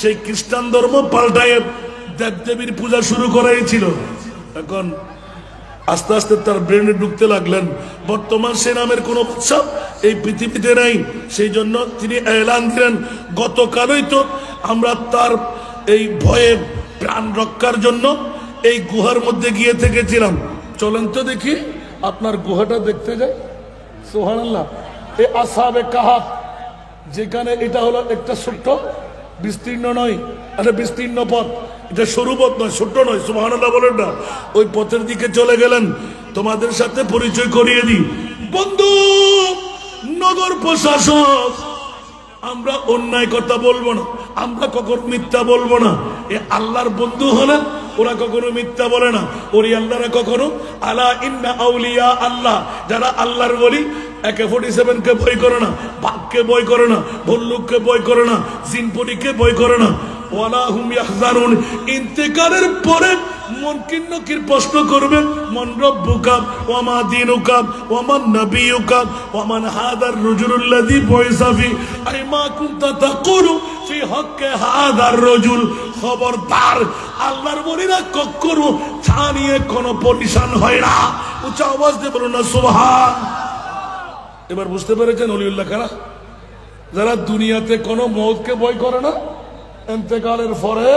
সেই খ্রিস্টান ধর্ম পাল্টায় দেবদেবীর পূজা শুরু করাইছিল। এখন আস্তে আস্তে তার ব্রেনে ঢুকতে লাগলেন বর্তমান সে নামের কোন বাদশাহ এই পৃথিবীতে নাই। সেই জন্য তিনি এলান দিলেন, গতকালই তো আমরা তার এই ভয়ে প্রাণ রক্ষার জন্য এই গুহার মধ্যে গিয়ে থেকেছিলাম। চলেন তো দেখি আপনার গুহাটা দেখতে যাই। সুবহানাল্লাহ। এই আসহাবে কাহাফ, যেখানে এটা হলো একটা ছোট্ট বিস্তীর্ণ নয়, আরে বিস্তীর্ণ পথ, এটা সরু পথ নয়, ছোট্ট নয়। সুবহানাল্লাহ বলেন না। ওই পথের দিকে চলে গেলেন। তোমাদের সাথে পরিচয় করিয়ে দিই বন্ধু, নগর প্রশাসক, আমরা অন্যায় কথা বলবো না, আমরা কখনো মিথ্যা বলবো না। এ আল্লাহর বন্ধু হলেন, ওরা কখনো মিথ্যা বলে না। ওরি আল্লাহরা কখনো আলা ইন্না আউলিয়া আল্লাহ, যারা আল্লাহর বলি AK-47 কে ভয় করে না, বাঘকে ভয় করে না, ভল্লুককে ভয় করে না, জিনপরিকে ভয় করে না। ওয়ালা হুম ইয়াহজানুন, ইন্তেকালের পরে মুনকির নকির প্রশ্ন করবে, মান রব্বুকা ওয়া মা দীনুকা ওয়া মান নাবিয়ুকা ওয়া মান হাদার রাজুলুল্লাযী বুইসা ফি আই মা কুনতা তাকুলু ফি হাক্কি হাদার রাজুল। খবরদার, আল্লাহর বলিরা কখনো তা নিয়ে কোনো পরিশান হয় না। উচ্চ আওয়াজ দিয়ে বলুন না সুবহান। এবার বুঝতে পেরেছেন ওলিউল্লাহ কারা? যারা দুনিয়াতে কোনো মওতকে ভয় করে না, ইন্তেকালের পরে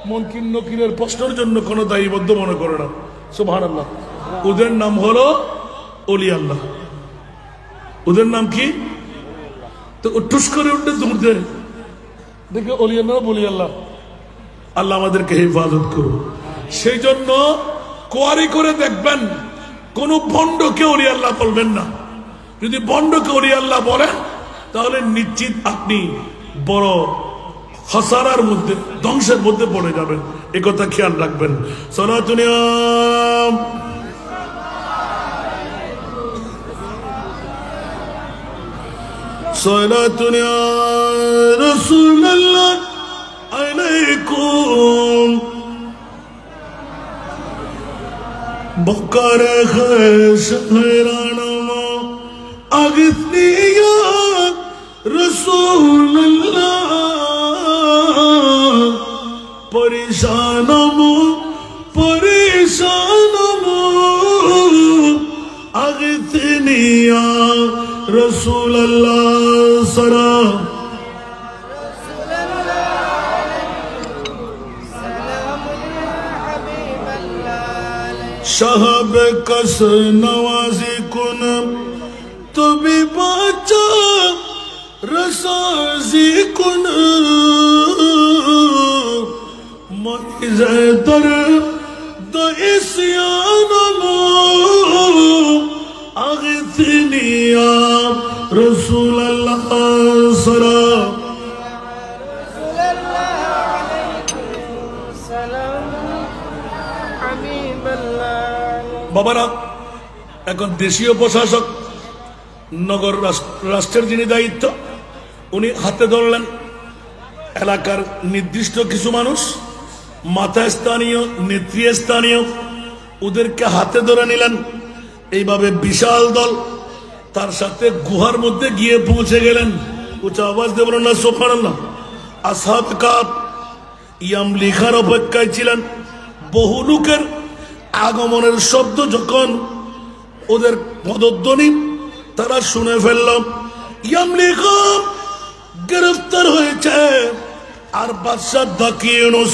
মুনকির নকিরের প্রশ্নের জন্য কোনো দায়বদ্ধ মনে করে না। সুবহানাল্লাহ। ওদের নাম হলো ওলি আল্লাহ। ওদের নাম কি? তো টুস করে উঠে দূর দেয় দেখে ওলি আল্লাহ বলি আল্লাহ। আল্লাহ আমাদেরকে হেফাজত করুন। সেই জন্য কোয়ারি করে দেখবেন কোন ভণ্ডকে ওলি আল্লাহ বলবেন না। যদি ভণ্ডকে ওলি আল্লাহ বলেন তাহলে নিশ্চিত আপনি বড় হাসারার মধ্যে, ধ্বংসের মধ্যে পড়ে যাবেন। এ কথা খেয়াল রাখবেন। সালাতুন সালাতুন ইয়া রাসূলুল্লাহ আলাইকুম বকর খশহরানা আগিসনি ইয়া রাসূলুল্লাহ পরেশানমু পরেশানমু আগিসনি ইয়া রাসূলুল্লাহ সালাম শাহাব কস নওয়াজি কুন তবি বাচা রসাজি কুন মরিজে দর দইসিয়ানমু আগিসনি ইয়া রাসূলুল্লাহ সালাম। বাবারা, এখন দেশীয় প্রশাসক, নগর রাষ্ট্রের যিনি দায়িত্ব, উনি হাতে ধরলেন এলাকার নির্দিষ্ট কিছু মানুষ, মাথা স্থানীয়, নেতৃস্থানীয়, ওদেরকে হাতে ধরে নিলেন। এইভাবে বিশাল দল তার সাথে গুহার মধ্যে গিয়ে পৌঁছে গেলেন। উচ্চ আওয়াজ দেব না সুবহানাল্লাহ। আসহাবে কাহফ ইয়ামলিখার অপেক্ষায় ছিলেন। বহু লোকের আগমনের শব্দ যখন ওদের পদধ্বনি তারা শুনে ফেলল, ইয়ামলিখা গ্রেফতার হয়েছে। আর বাদশাহ ডাকিয়ে ইউনূস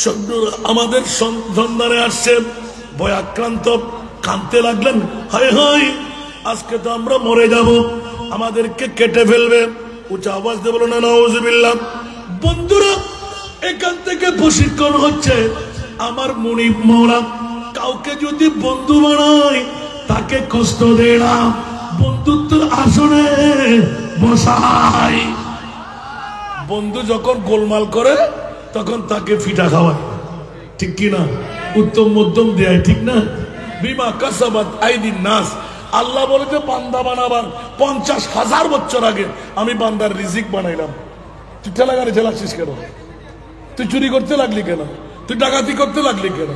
সৈন্যরা আমাদের সন্ধানে আসছে। ভয়াক্রান্ত কাঁদতে লাগলেন, হায় হায়, আজকে তো আমরা মরে যাব, আমাদেরকে কেটে ফেলবে। উচ্চ আওয়াজ দিয়ে বলো না নাউজুবিল্লাহ। বন্ধুরা, এখান থেকে প্রশিক্ষণ হচ্ছে আমার মুনিব মওলা কাউকে যদি বন্ধু বানায় তাকে কষ্ট দেয় না, বন্ধুত্বের আসনে বসায়। বন্ধু যখন গোলমাল করে তখন তাকে ফিটা খাওয়ায়, ঠিক কিনা? উত্তম মধ্যম দেয়, ঠিক না? বিমা কাসাবাত আইদিন নাস। আল্লাহ বলে যে বান্দা বানাবার 50,000 বছর আগে আমি বান্দার রিজিক বানাইলাম। তুই ঠেলা গাড়ি চালাচ্ছিস কেন? তুই চুরি করতে লাগলি কেন? তুই ডাকাতি করতে লাগলি কেন?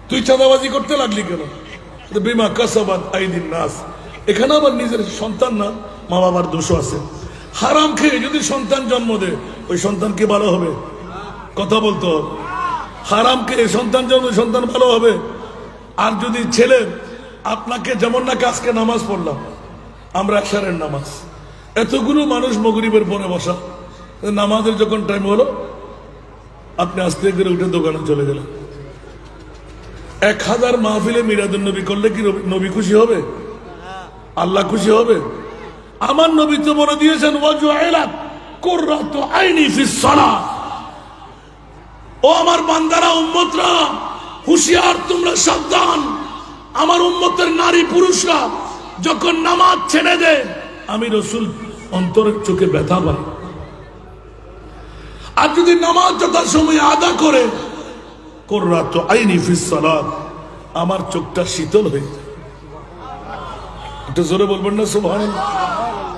তুই চাঁদাবাজি করতে লাগলি কেন? বিমা কাসাবাত আইদিন নাস। এখানে আবার নিজের সন্তান না, মা বাবার দোষও আছে। হারাম খেয়ে যদি সন্তান জন্ম দেয়, ওই সন্তান কি ভালো হবে? কথা বলতে হবে। হারাম খেয়ে সন্তান জন্ম, সন্তান ভালো হবে? আর যদি ছেলে আপনাকে, যেমন নাকি আজকে নামাজ পড়লাম আমরা, এশারের নামাজ, এতগুলো মানুষ মগরিবের পরে বসা, নামাজের যখন টাইম হলো আপনি আস্তে করে উঠে দোকানে চলে গেলেন। 1000 মাহফিলে মিলাদুন নবী করলে কি নবী খুশি হবে? আল্লাহ খুশি হবে? আমার নবী তো বলে দিয়েছেন ওয়াজুইলাত কুররাতু আইনি ফিস সালাহ। ও আমার বান্দারা, উম্মতরা, হুঁশিয়ার, তোমরা সাবধান। আমার উম্মতের নারী পুরুষরা যখন নামাজ ছেড়ে দেয়, আমি রাসূল অন্তরের চোখে ব্যথা পাই। আর যদি নামাজ যথাসময়ে আদা করে, কুররাতু আইনি ফিস সালাত, আমার চোখটা শীতল হয়ে যায়। একটু জোরে বলবেন না সুবহানাল্লাহ?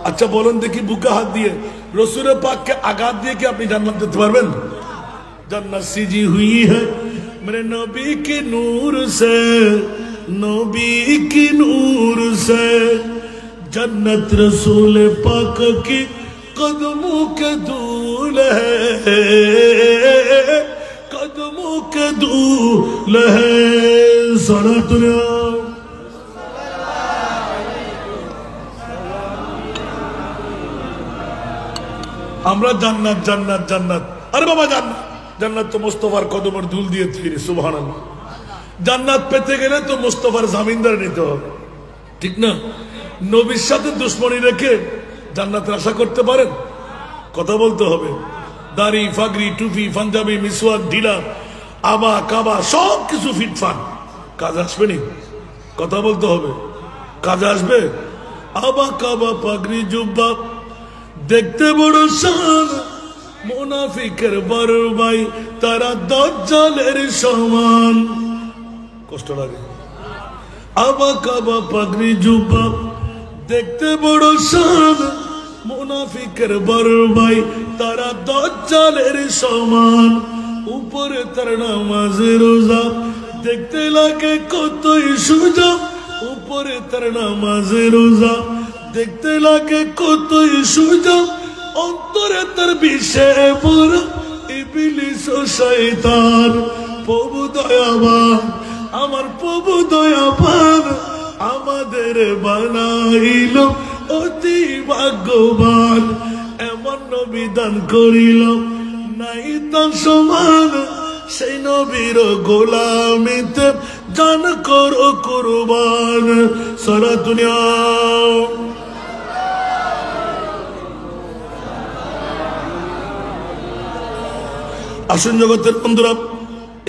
আচ্ছা বলেন দেখি, বুকে হাত দিয়ে রাসূলের পাককে আঘাত দিয়ে কি আপনি জান্নাত যেতে পারবেন? जन्नत सीजी हुई है मेरे नबी के नूर से, नबी की नूर से। जन्नत रसूल पाक की कदमों के धूल है, कदमों के धूल है। सलातुल्लाह আমরা জান্নাত জান্নাত জান্নাত। আরে বাবা, জান্নাত জান্নাত তো মুস্তাফার কদমের ধুল দিয়ে তৈরি। সুবহানাল্লাহ। জান্নাত পেতে গেলে তো মুস্তাফার জামিনদার নিতে হবে, ঠিক না? নবীর সাথে দুশ্মনী রেখে জান্নাতের আশা করতে পারেন? কথা বলতে হবে। দাড়ি, ফাগরি, টুপি, পাঞ্জাবি, মিসওয়াক, ঢিলা, আবা কাবা সব কিছু ফিটফাট, কাজ আসবে নি? কথা বলতে হবে। কাজ আসবে? আবা কাবা, পাগড়ি, জুব্বা দেখতে বড় শান, মুনাফিকের বড় ভাই তারা দাজ্জালের সমান। কষ্ট লাগে। আবা কাবা, পাগড়ি, জুব্বা দেখতে বড় শান, মুনাফিকের বড় ভাই তারা দাজ্জালের সমান। উপরে তার নামাজে রোজা দেখতে লাগে কতই সোজা, উপরে তার নামাজে রোজা দেখতে লাগে কতই সোজা, অন্তরে তার বিষে পড়া ইবলিস ও শয়তান। প্রভু দয়াবান, আমার প্রভু দয়াবান, আমাদের বানাইল অতি ভাগ্যবান। এমন নবী দান করিল নাই তার সমান, সেই নবীর গোলামিতে জান করো কুরবান। সারা দুনিয়া আসুন জগতের বন্ধুরা,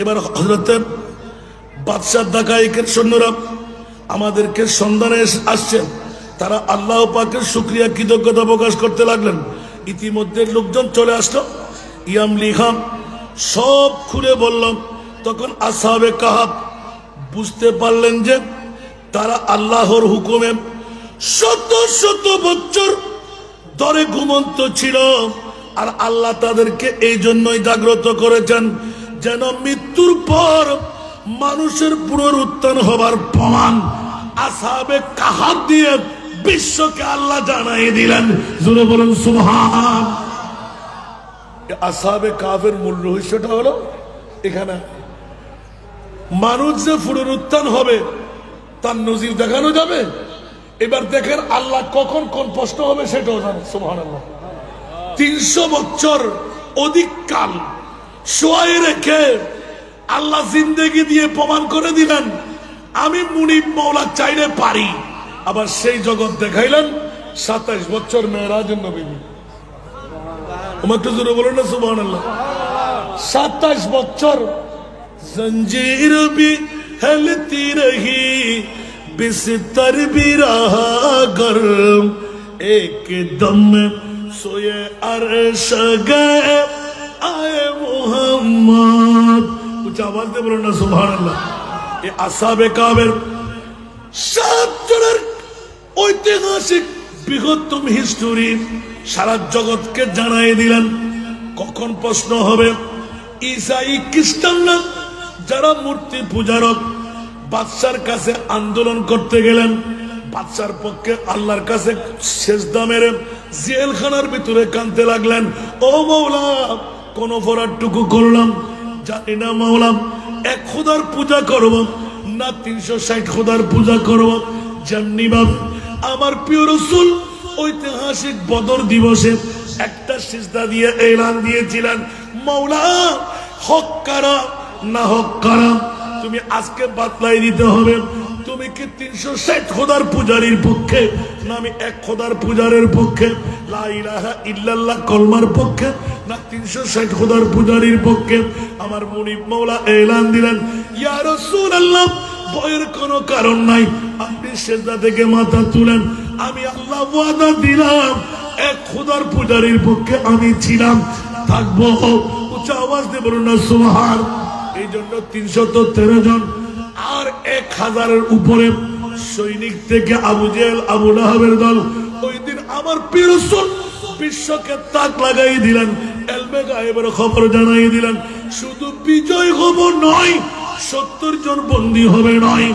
এবার হযরতের বাদশাহ দাকাইকের সৈন্যরা আমাদেরকে সন্ধানে আসছেন। তারা আল্লাহ পাকের শুকরিয়া কৃতজ্ঞতা প্রকাশ করতে লাগলেন। ইতিমধ্যে লোকজন চলে আসলো, ইয়াম লিখাম সব খুলে বললাম। তখন আসহাবে কাহাফ বুঝতে পারলেন যে তারা আল্লাহর হুকুমে শত শত বছর ধরে ঘুমন্ত ছিল, আর আল্লাহ তাদেরকে এই জন্যই জাগ্রত করেছেন যেন মৃত্যুর পর মানুষের পুনরুত্থান হবার প্রমাণ আসহাবে কাহাফ দিয়ে বিশ্বকে আল্লাহ জানাই দিলেন। জোরে বলেন সুবহান। আসহাবে কাহাফের মূল রহস্যটা হলো এখানে, মানুষ যে পুনরুত্থান হবে তার নজির দেখানো যাবে। এবার দেখেন আল্লাহ কখন কোন প্রশ্ন হবে সেটাও জানে। সুবহানাল্লাহ। 300 বছর অধিক কাল শোয়াই রেখে আল্লাহ জিন্দেগি দিয়ে প্রমাণ করে দিলেন আমি মুনিব মওলা চাইলে পারি। আবার সেই জগৎ দেখাইলেন 27 বছর মেরাজের নবী। একটু জোরে বলেন না সুবহানাল্লাহ। 27 বছর জঞ্জির भी हिलती रही, बिस्तर भी रहा गर्म, एक दम में सोए अर्श गए आए मोहम्मद। कुछ आवाज दे बोलो ना सुभान अल्लाह। ये আসহাবে কাবের 7 জনের ঐতিহাসিক বৃহত্তম হিস্টোরি সারা জগৎকে জানাই দিলেন। কখন প্রশ্ন হবে? ঈসাই খ্রিস্টানরা যারা মূর্তি পূজারক বাদশার কাছে আন্দোলন করতে গেলেন, বাদশার পক্ষে আল্লাহর কাছে সেজদা মেরে জেলখানার ভিতরে কাঁদতে লাগলেন, ও মাওলা কোন অপরাধটুকু করলাম জানি না মাওলা, এক খোদার পূজা করব না 360 খোদার পূজা করব? যেমনি ভাবে আমার প্রিয় রাসূল ঐতিহাসিক বদর দিবসে একটা সিজদা দিয়ে এলান দিয়েছিলেন, মাওলা হক কারা না হক কারা তুমি আজকে বাতলাই দিতে হবে। তুমি কি 360 খোদার পূজারীর পক্ষে না আমি এক খোদার পূজারের পক্ষে? লা ইলাহা ইল্লাল্লাহ কলমার পক্ষে না 360 খোদার পূজারীর পক্ষে? আমার মুনিব মাওলা এলান দিলেন, ইয়া রাসূলুল্লাহ ভয়ের কোনো কারণ নাই, আপনি সিজদা থেকে মাথা তুলেন। আমি আল্লাহ ওয়াদা দিলাম এক খোদার পূজারীর পক্ষে আমি ছিলাম, থাকবো। উচ্চ আওয়াজ দিয়ে বলুন না সুবহান। এই জন্য 313 জন আর 1000-এর উপরে সৈনিক থেকে আবু জেহেল আবু লাহাবের দল ওই দিন আমার প্রিয় রাসূল বিশ্বকে তাক লাগাই দিলেন, এলমে গায়েবের খবর জানাই দিলেন। শুধু বিজয় খবর নয়, 70 জন বন্দী হবে নয়,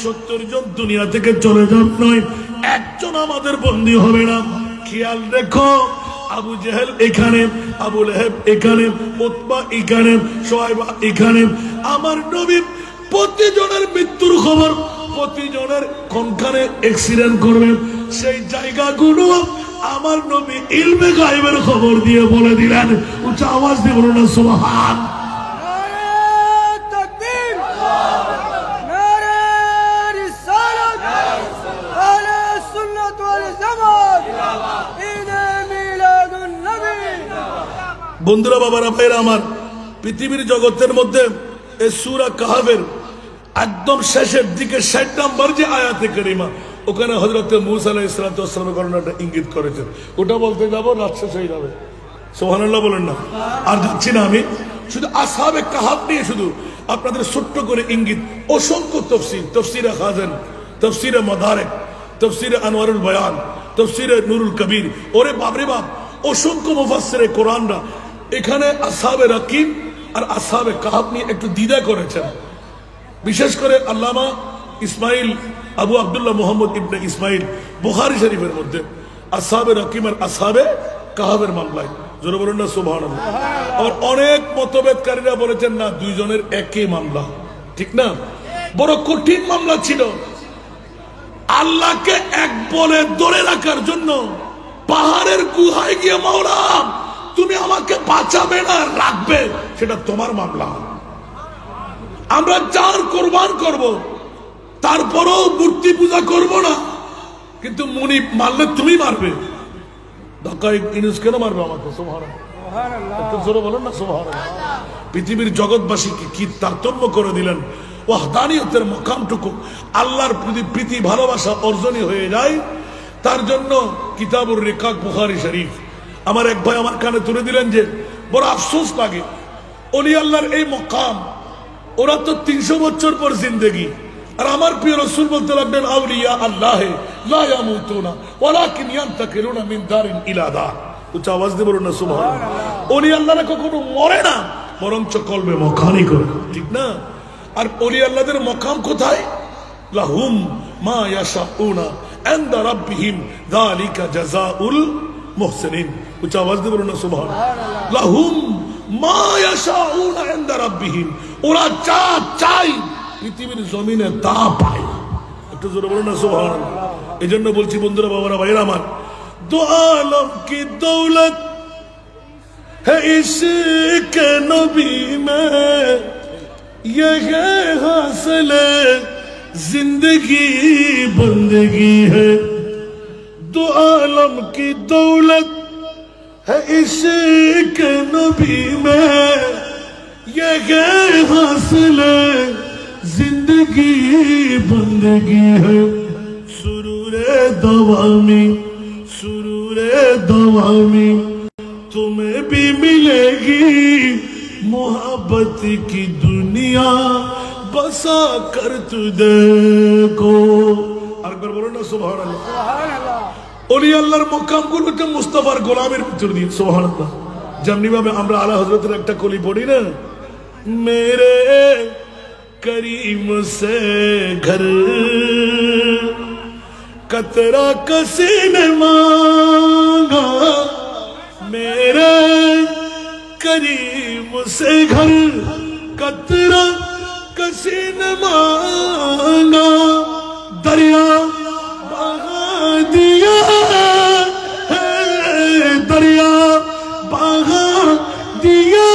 70 জন দুনিয়া থেকে চলে যান নয়, একজন আমাদের বন্দী হবে না। খেয়াল রেখো, আবু জেহেল এখানে, আবু লাহাব এখানে, উতবা এখানে, শুআয়বা এখানে। আমার নবী প্রতিজনের মৃত্যুর খবর, প্রতিজনের কোনখানে অ্যাক্সিডেন্ট করবে সেই জায়গাগুলো আমার নবী ইলমে গায়েবের খবর দিয়ে বলে দিলেন। উচ্চ আওয়াজ দিয়ে বলুন না সুবহান। বন্ধুরা, বাবারা, ভাইরা আমার, পৃথিবীর জগতের মধ্যে এই সূরা কাহফের একদম শেষের দিকে 60 নম্বর যে আয়াতে কারিমা, ওখানে হযরত মূসা আলাইহিস সালামের ঘটনাটা ইঙ্গিত করেছেন। ওটা বলতে যাব রাত শেষ হয়ে যাবে। সুবহানাল্লাহ বলেন না। আর যাচ্ছি না আমি, শুধু আসহাবে কাহফ নিয়ে শুধু আপনাদের ছোট্ট করে ইঙ্গিত। অসংখ্য তফসির, তফসিরে খাজান, তফসিরে মাদারিক, তফসিরে আনোয়ারুল বয়ান, তফসিরে নুরুল কবির, ওরে বাপরে বাপ, অসংখ্য মুফাসসিরে কোরআনরা এখানে আসহাবে রাকিম আর আসহাবে কাহফ নিয়ে একটু দ্বিধা করেছেন। বিশেষ করে আল্লামা ইসমাইল আবু আব্দুল্লাহ মুহাম্মদ ইবনে ইসমাইল বুখারী শরীফের মধ্যে আসহাবে রাকিম আর আসহাবে কাহফের মামলায়, জোরে বলুন না সুবহানাল্লাহ। আর অনেক মতভেদকারীরা বলেছেন না, দুইজনের একই মামলা, ঠিক না? বড় কঠিন মামলা ছিল। আল্লাহকে এক বলে ধরে রাখার জন্য পাহাড়ের গুহায় গিয়ে মাওলা তুমি আমাকে বাঁচাবে না রাখবে, সেটা তোমার মামলা। আমরা জান কোরবান করব, তারপরেও মূর্তি পূজা করব না, কিন্তু মুনি মারলে তুমি মারবে। ঢাকায় ইনুস কেন মারবে আমাকে? সুবহানাল্লাহ, একটু জোরে বলেন না সুবহানাল্লাহ। পৃথিবীর জগৎবাসীকে কি তারতম্য করে দিলেন। ওয়াহদানিয়তের মাকামটুকু আল্লাহর প্রতি প্রীতি ভালোবাসা অর্জনই হয়ে যায়। তার জন্য কিতাবুর রিকাক বুখারী শরীফ আমার এক ভাই আমার কানে তুলে দিলেন যে বড় আফসোস লাগে, ওলি আল্লাহর এই মকাম, ওরা তো 300 বছর পর জিন্দেগি। আর আমার প্রিয় রাসূল বলতে লাগলেন, আউলিয়া আল্লাহ লা ইয়ামুতুনা ওয়ালাকিন ইয়ান্তাকিলুনা মিন দারিন ইলা দার। উচ্চ আওয়াজ দিয়ে বলুন না সুবহানাল্লাহ। ওলি আল্লাহরা কখনো মরে না, বরঞ্চ কলবে মকানি করে, ঠিক না? আর ওলি আল্লাহদের মকাম কোথায়? লাহুম মা ইয়াশাউনা ইনদা রাব্বিহিম যালিকা জাযাউল মুহসিনিন। উচ্চ আওয়াজ দিয়ে বলুন না সুবহানাল্লাহ। লাহুম মা ইয়াশাউনা ইনদা রাব্বিহিম, ওরা যা চায় পৃথিবীর জমিনে তা পায়। একটু জোরে বলুন না সুবহানাল্লাহ। এই জন্য বলছি বন্ধুরা, বাবারা, ভাইরা আমার, দো আলম কি দৌলত है इश्क नबी में, ये है हासिल जिंदगी बंदगी है। दो आलम की दौलत है इश्क नबी में, ये है हासिल जिंदगी बंदगी है। सुरूरे दवामी सुरूरे दवा में तुम्हें भी मिलेगी मोहब्बत की दुनिया बसा कर तू देखो। আরেকবার বলো না সুবহানাল্লাহ। ওলি আল্লাহর মকামগুলোতে মুস্তাফার গোলামের ভিতর দিয়ে সুবহানাল্লাহ। যেমনি ভাবে আমরা আলা হযরতের একটা কলি পড়ি না, मेरे करीम से घर कतरा किसी ने मांगा, मेरे करीम से घर कतरा किसी ने मांगा, दरिया बहा दिया है, दरिया बहा दिया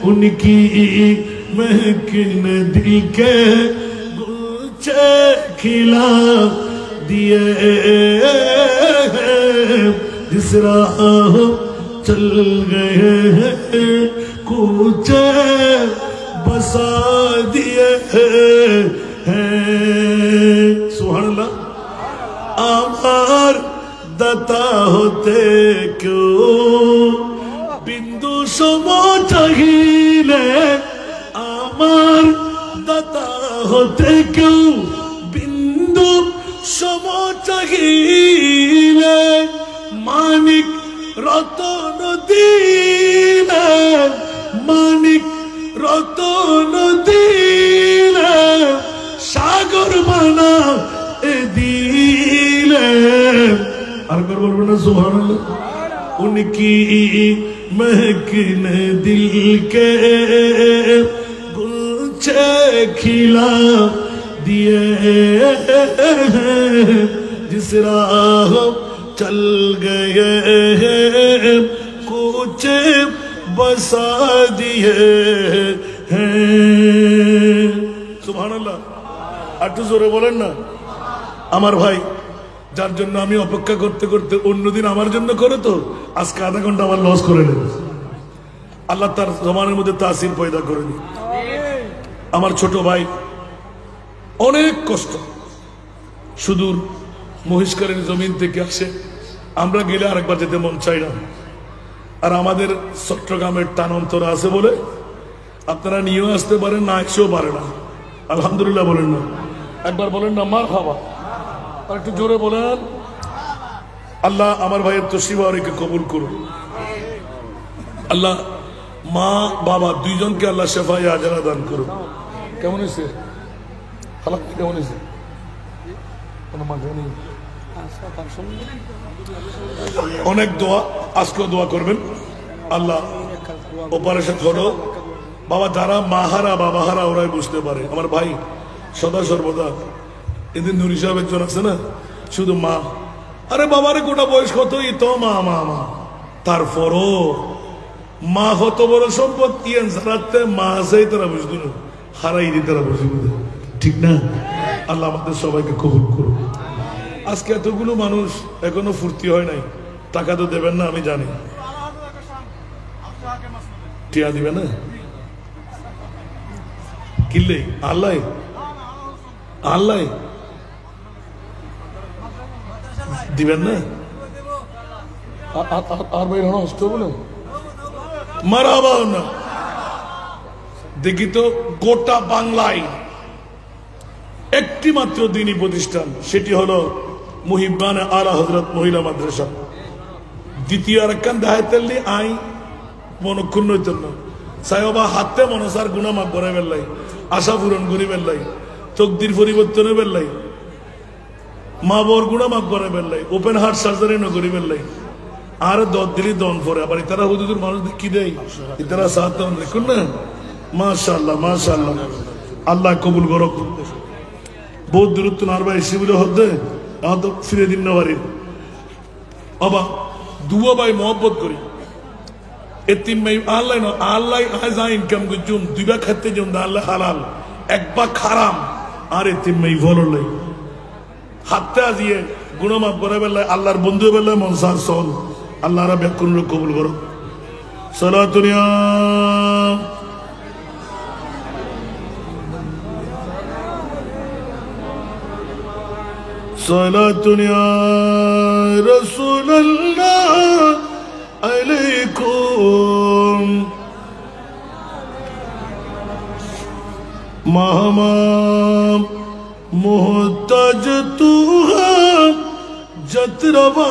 उनकी महक नदी के गुलचे खिला दिए, जिस राह चल गए हैं कुचे बसा दिए हैं। सुभानअल्लाह। आमार दाता होते क्यों बिंदु समो चाहिए, आमार दाता होते क्यों बिंदु समो चाहिए, मानिक रतन दिले, मानिक रतन दिले, सागर बना दिले। আর করবো না সুবহানাল্লাহ। उनकी महक ने दिल के गुलचे खिला दिए, जिस राह चल गए हैं कुछ बसा दिए हैं। সুবহানাল্লাহ। একটু জোরে বলেন না। আমার ভাই যার জন্য আমি অপেক্ষা করতে করতে অন্যদিন আমার জন্য করে তো আজকে আধা ঘন্টা আমার লস করে নেবে। আল্লাহ তার জমানের মধ্যে তাসির পয়দা করে নি। আমার ছোট ভাই অনেক কষ্ট, সুদূর মহিষকারের জমিন থেকে আসে, আমরা গেলে আরেকবার যেতে মন চাই না। আর আমাদের চট্টগ্রামের টান অন্তর আছে বলে আপনারা নিয়েও আসতে পারেন, না এসেও পারে না। আলহামদুলিল্লাহ বলেন না, একবার বলেন না মারহাবা। আর একটু জোরে বলেন। আল্লাহ আমার ভাইয়ের তশরিফ আওয়ারকে কবুল করুন। আল্লাহ মা বাবা দুইজনকে আল্লাহ শেফায়ে আজরা দান করুন। কেমন হয়েছে খালাক, কেমন হয়েছে? অনেক দোয়া, আজকেও দোয়া করবেন। আল্লাহ অপারেশন হলো বাবা, যারা মাহারা বাবাহারা ওরাই বুঝতে পারে। আমার ভাই সদা সর্বদা এদিন নুরি সাহেব একজন আছে না, শুধু মা, আরে বাবারে গোটা বয়স কত তো মা মা মা, তারপরও মা কত বড় সম্পদ ইয়ান সারাতে মা আছে তারা বুঝতো না, হারাই দিয়ে তারা বুঝবে, ঠিক না? আল্লাহ আমাদের সবাইকে কবুল করুন। আজকে এতগুলো মানুষ এখনো ফুর্তি হয় নাই, টাকা তো দেবেন না আমি জানি, টিয়া দিবে না কিনলে আল্লাহ আল্লাহ দিবেন না। আর ভাই নষ্ট বলে মারাবা না। দেখি তো গোটা বাংলায় একটি মাত্র দিনী প্রতিষ্ঠান, সেটি হলো মুহিব্বানে আলা হযরত মহিলা মাদ্রাসা। দ্বিতীয় আর একখান দেখাইতেলি আই মনক্ষুণ্ণ হইতেন না, সাহেবা হাতে মনসার গুণা মাফ করে বেললাই, আশা পূরণ করি বেললাই, তকদির পরিবর্তনে বেললাই, মা বোর গুণা মাফ করে বেললাই, ওপেন হার্ট সার্জারি নকরি বেললাই। আর দত দিলি দন পরে আবার ইতারা হুজুর মানুষ কি দেয়, ইতারা সাথ দেখুন না। মাশাআল্লাহ মাশাআল্লাহ, আল্লাহ কবুল করুক। বহুত দূরত্ব নারবা এসে বলে হতে তো ফিরে দিন না পারি বাবা, দুয়া ভাই মহব্বত করি। এতিম ভাই আল্লাহ না আল্লাহ আজা ইনকাম করছুন, দুই ভাগ খাতে যেমন আল্লাহ হালাল, এক ভাগ হারাম। আর এতিম ভাই ভালো লাই হাতে আজিয়ে গুণমাপ করে বেলায় আল্লাহর বন্ধু বেলায় মনসার সল আল্লাহরা ব্যাকুল কবুল করো। সালাতুনিয়া صلاة يا رسول الله عليكم مهما محتاج تو جت روا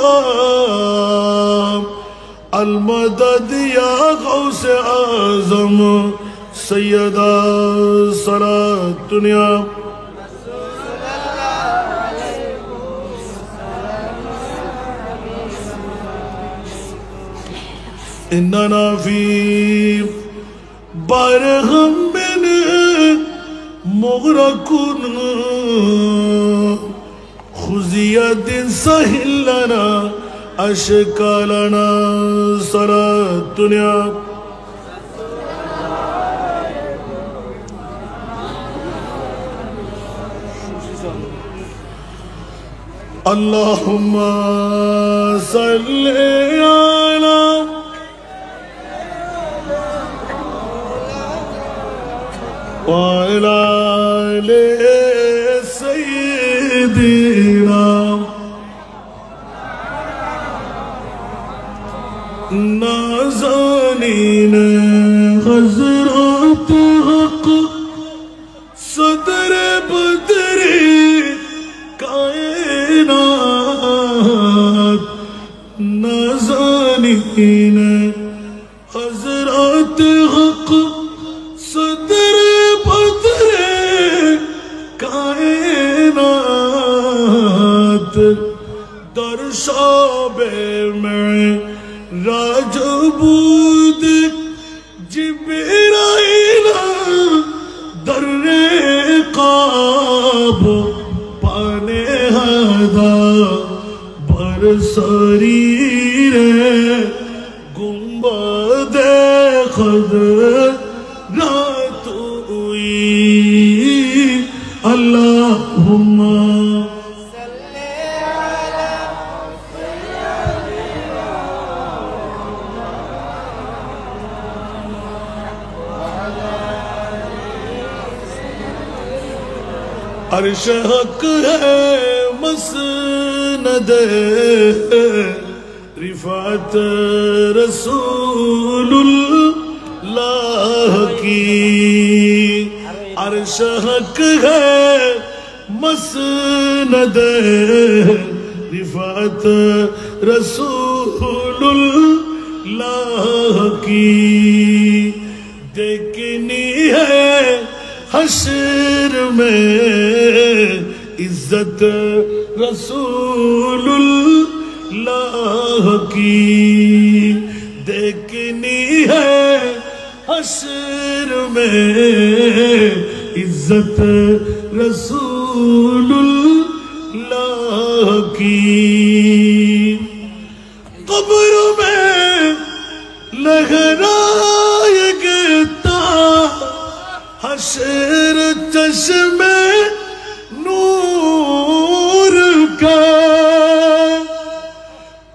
المدد یا غوث اعظم سیدہ صلاة دنیا اننا فی بارہم من مغرقن خزیت سہل لنا اشکالنا صلاة دنیا اللہم صلی علی وعلى آل سيدنا نازنین حضرات حق صدر بدر کائنات نازنین حضرات حق صدر کائنات در شعب میں راج بود جبرائیل در رقاب پانے ہدا بر سریر گنبد خضر اللہم صلی علی عرش حق ہے مسند رفعت رسول اللہ کی عرش حق ہے مسند رفعت رسول اللہ کی دیکھنی ہے حشر میں عزت رسول اللہ کی دیکھنی ہے حشر میں عزت رسول اللہ کی قبر میں لہرائے گا حشر چشم نور کا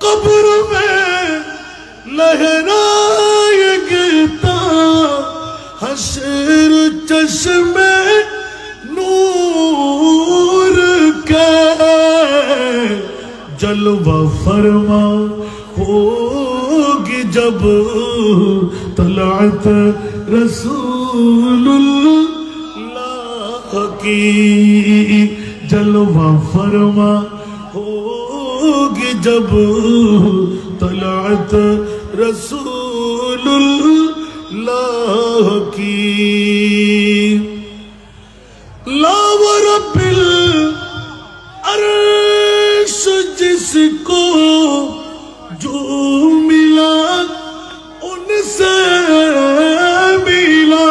قبر میں لہرائے گا حشر چشم نور کا جلوہ فرما ہوگی جب طلعت رسول اللہ کی جلوہ فرما ہوگی جب طلعت رسول اللہ کی لا ورب العرش جس کو جو ملا ان سے ملا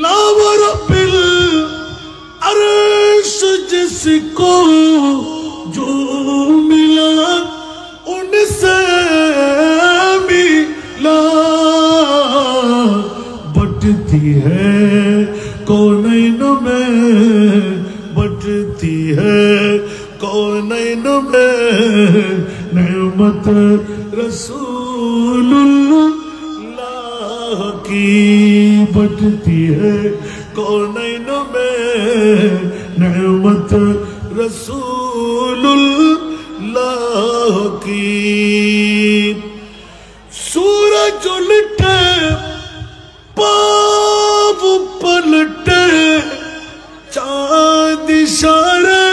لا ورب العرش جس کو جو ملا ان سے ملا بٹتی ہے کونین میں بٹتی ہے کونین میں نعمت رسول اللہ کی بٹتی ہے کونین میں नेमत रसूलुल्लाह की। सूरज उलटे पाव पलटे चांद इशारे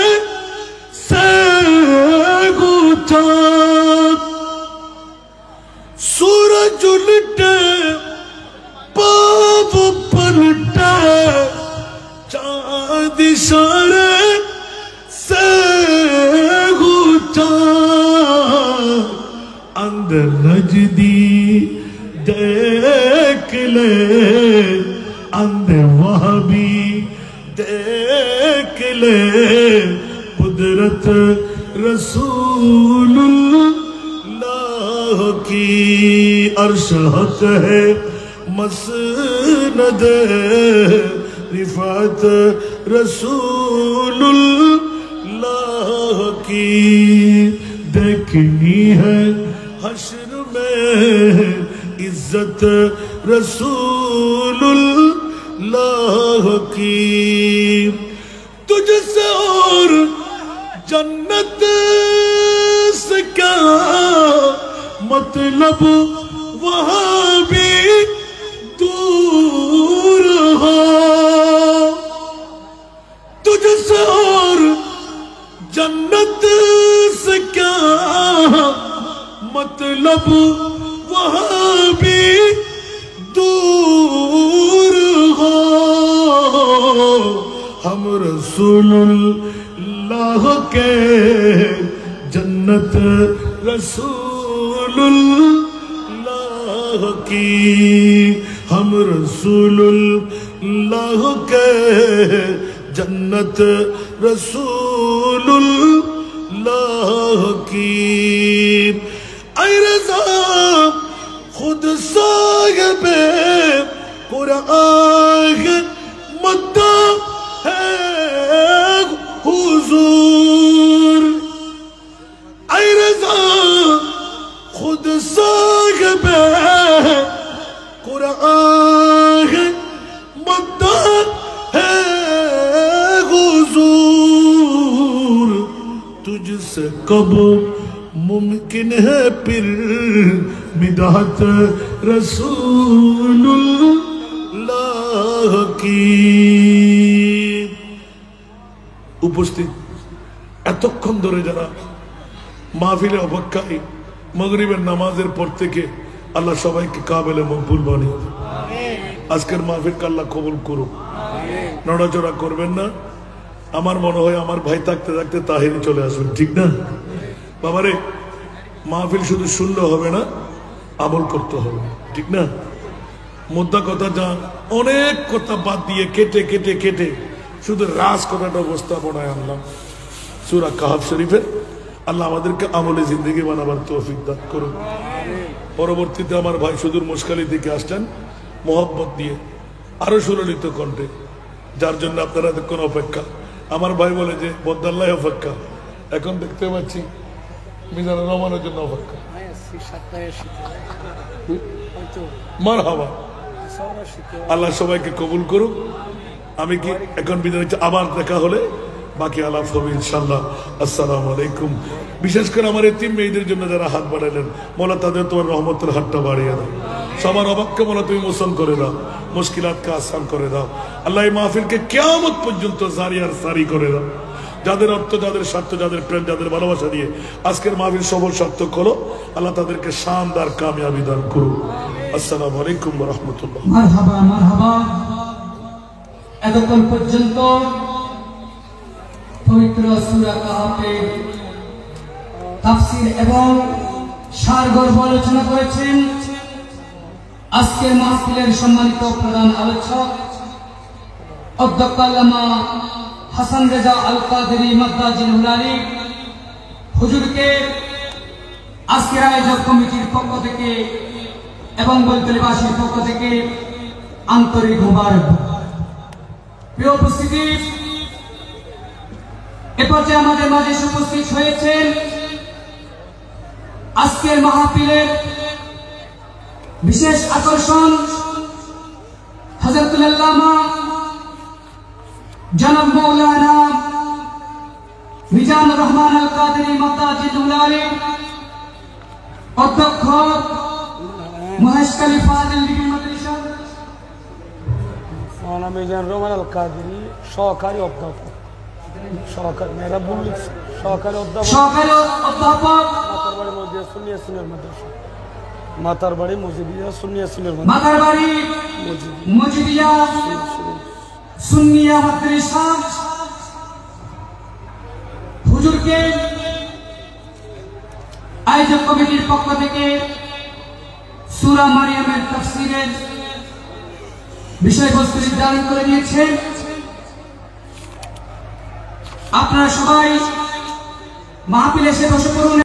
से गुचा। सूरज उलटे पाव पलटे चांद इशारे से गुचा। अंदर नजदी देख ले अंदर वहाबी देख ले कुदरत रसूलुल्लाह की। अर्श हक है मसनद रिफात रसूलुल्लाह की। देखनी है हश्र में इज्जत रसूलुल्लाह की। तुझसे और जन्नत से क्या मतलब वहां भी दूर हो। तुझसे और जन्नत से क्या मतलब वहां भी दूर हो। हम रसूलुल्लाह के जन्नत रसूलुल्लाह की। हम रसूलुल्लाह के जन्नत रसूलुल्लाह की। ऐ रज़ा खुद साहिबे कुरान मद्दा है हुजूर। ऐ रज़ा खुद साहिबे कुरान मद्दा है हुजूर। तुझसे कब मुमकिन है फिर मिदात रसूलुल्लाह की। উপস্থিত এতক্ষণ ধরে যারা মাহফিলে অপেক্ষায় মাগরিবের নামাজের পর থেকে আল্লাহ সবাইকে কাবেলে মকবুল বানিয়ে দেন। আজকের মাহফিলকে আল্লাহ কবুল করুন। নড়াচড়া করবেন না। আমার মনে হয় আমার ভাই থাকতে থাকতে তাহিরি চলে আসবেন, ঠিক না বাবারে? মাহফিল শুধু শুনলে হবে না, আমল করতে হবে, ঠিক না? মুদ্রা কথা যা অনেক কথা বাদ দিয়ে কেটে কেটে কেটে শুধু রাজ কথাটা উপস্থাপনায় আনলাম সূরা কাহফ শরীফের। আল্লাহ আমাদেরকে আমলে জিন্দেগি বানাবার তৌফিক দান করুন। পরবর্তীতে আমার ভাই সুদূর মুশকালি থেকে আসছেন মোহব্বত দিয়ে আরো সুললিত কণ্ঠে, যার জন্য আপনারা এতক্ষণ অপেক্ষা। আমার ভাই বলে যে বদাল্লাহ অপেক্ষা, এখন দেখতে পাচ্ছি মিজানুর রহমানের জন্য অপেক্ষা। মারহাবা, আল্লাহ সবাইকে কবুল করুক। আমি কি এখন বিদায় নিচ্ছি, আবার দেখা হলে বাকি আলাপ হবে ইনশাআল্লাহ। আসসালামু আলাইকুম। বিশেষ করে আমার এতিম মেয়েদের জন্য যারা হাত বাড়ালেন, মোলা তাদের তোমার রহমতের হাতটা বাড়িয়ে দাও। সবার অবাককে মোলা তুমি মোচন করে দাও, মুশকিলাতকে আসান করে দাও। আল্লাহ এই মাহফিলকে কিয়ামত পর্যন্ত জারি আর সারি করে দাও। যাদের অর্থ, যাদের স্বার্থ, যাদের প্রেম, যাদের ভালোবাসা দিয়ে আজকের মাহফিল সফল সার্থক হলো, আল্লাহ তাদেরকে শানদার কামিয়াবি দান করুন। আসসালামু আলাইকুম ওয়া রাহমাতুল্লাহ। মারহাবা মারহাবা। এতক্ষণ পর্যন্ত পবিত্র সূরা কাহফের তাফসীর এবং সারগর্ভ আলোচনা করেছেন আজকের মাহফিলের সম্মানিত প্রধান আলোচক অধ্যক্ষ আল্লামা হাসান রেজা আল কাদেরী মাদ্দাজিল হুলালি হুজুরকে আজকের আয়োজক কমিটির পক্ষ থেকে এবং বৈতলিবাসীর পক্ষ থেকে আন্তরিক মোবারক। প্রিয় উপস্থিতি, এ পর্যায়ে আমাদের মাঝে উপস্থিত হয়েছেন আজকের মাহফিলের বিশেষ আকর্ষণ হযরতুল আল্লামা জনাব মৌলানা মিজানুর রহমান আল কাদেরী মাদ্দাজিদুল আলিম, অধ্যক্ষ মহেশখালী ফাজিল ডিগ্রি মাদ্রাসা, মৌলানা মিজানুর রহমান আল কাদেরী সহকারী অধ্যাপক, সহকারী মেয়েরা বললি সহকারী অধ্যাপক, সহকারী অধ্যাপক মাতারবাড়ি মজিয়া সুন্নিয়া সিনিয়র মাদ্রাসা, মাতারবাড়ি মজিবিয়া সুন্নিয়া সিনিয়র মাদ্রাসা, মাতারবাড়ি মজিবিয়া সুন্নিয়া মাদ্রাসা হুজুরকে আয়োজক কমিটির পক্ষ থেকে সূরা মারিয়ামের তাফসীরের বিষয়বস্তু নির্ধারণ করে দিয়েছেন। আপনারা সবাই মাহফিলে এসে বসে পড়ুন।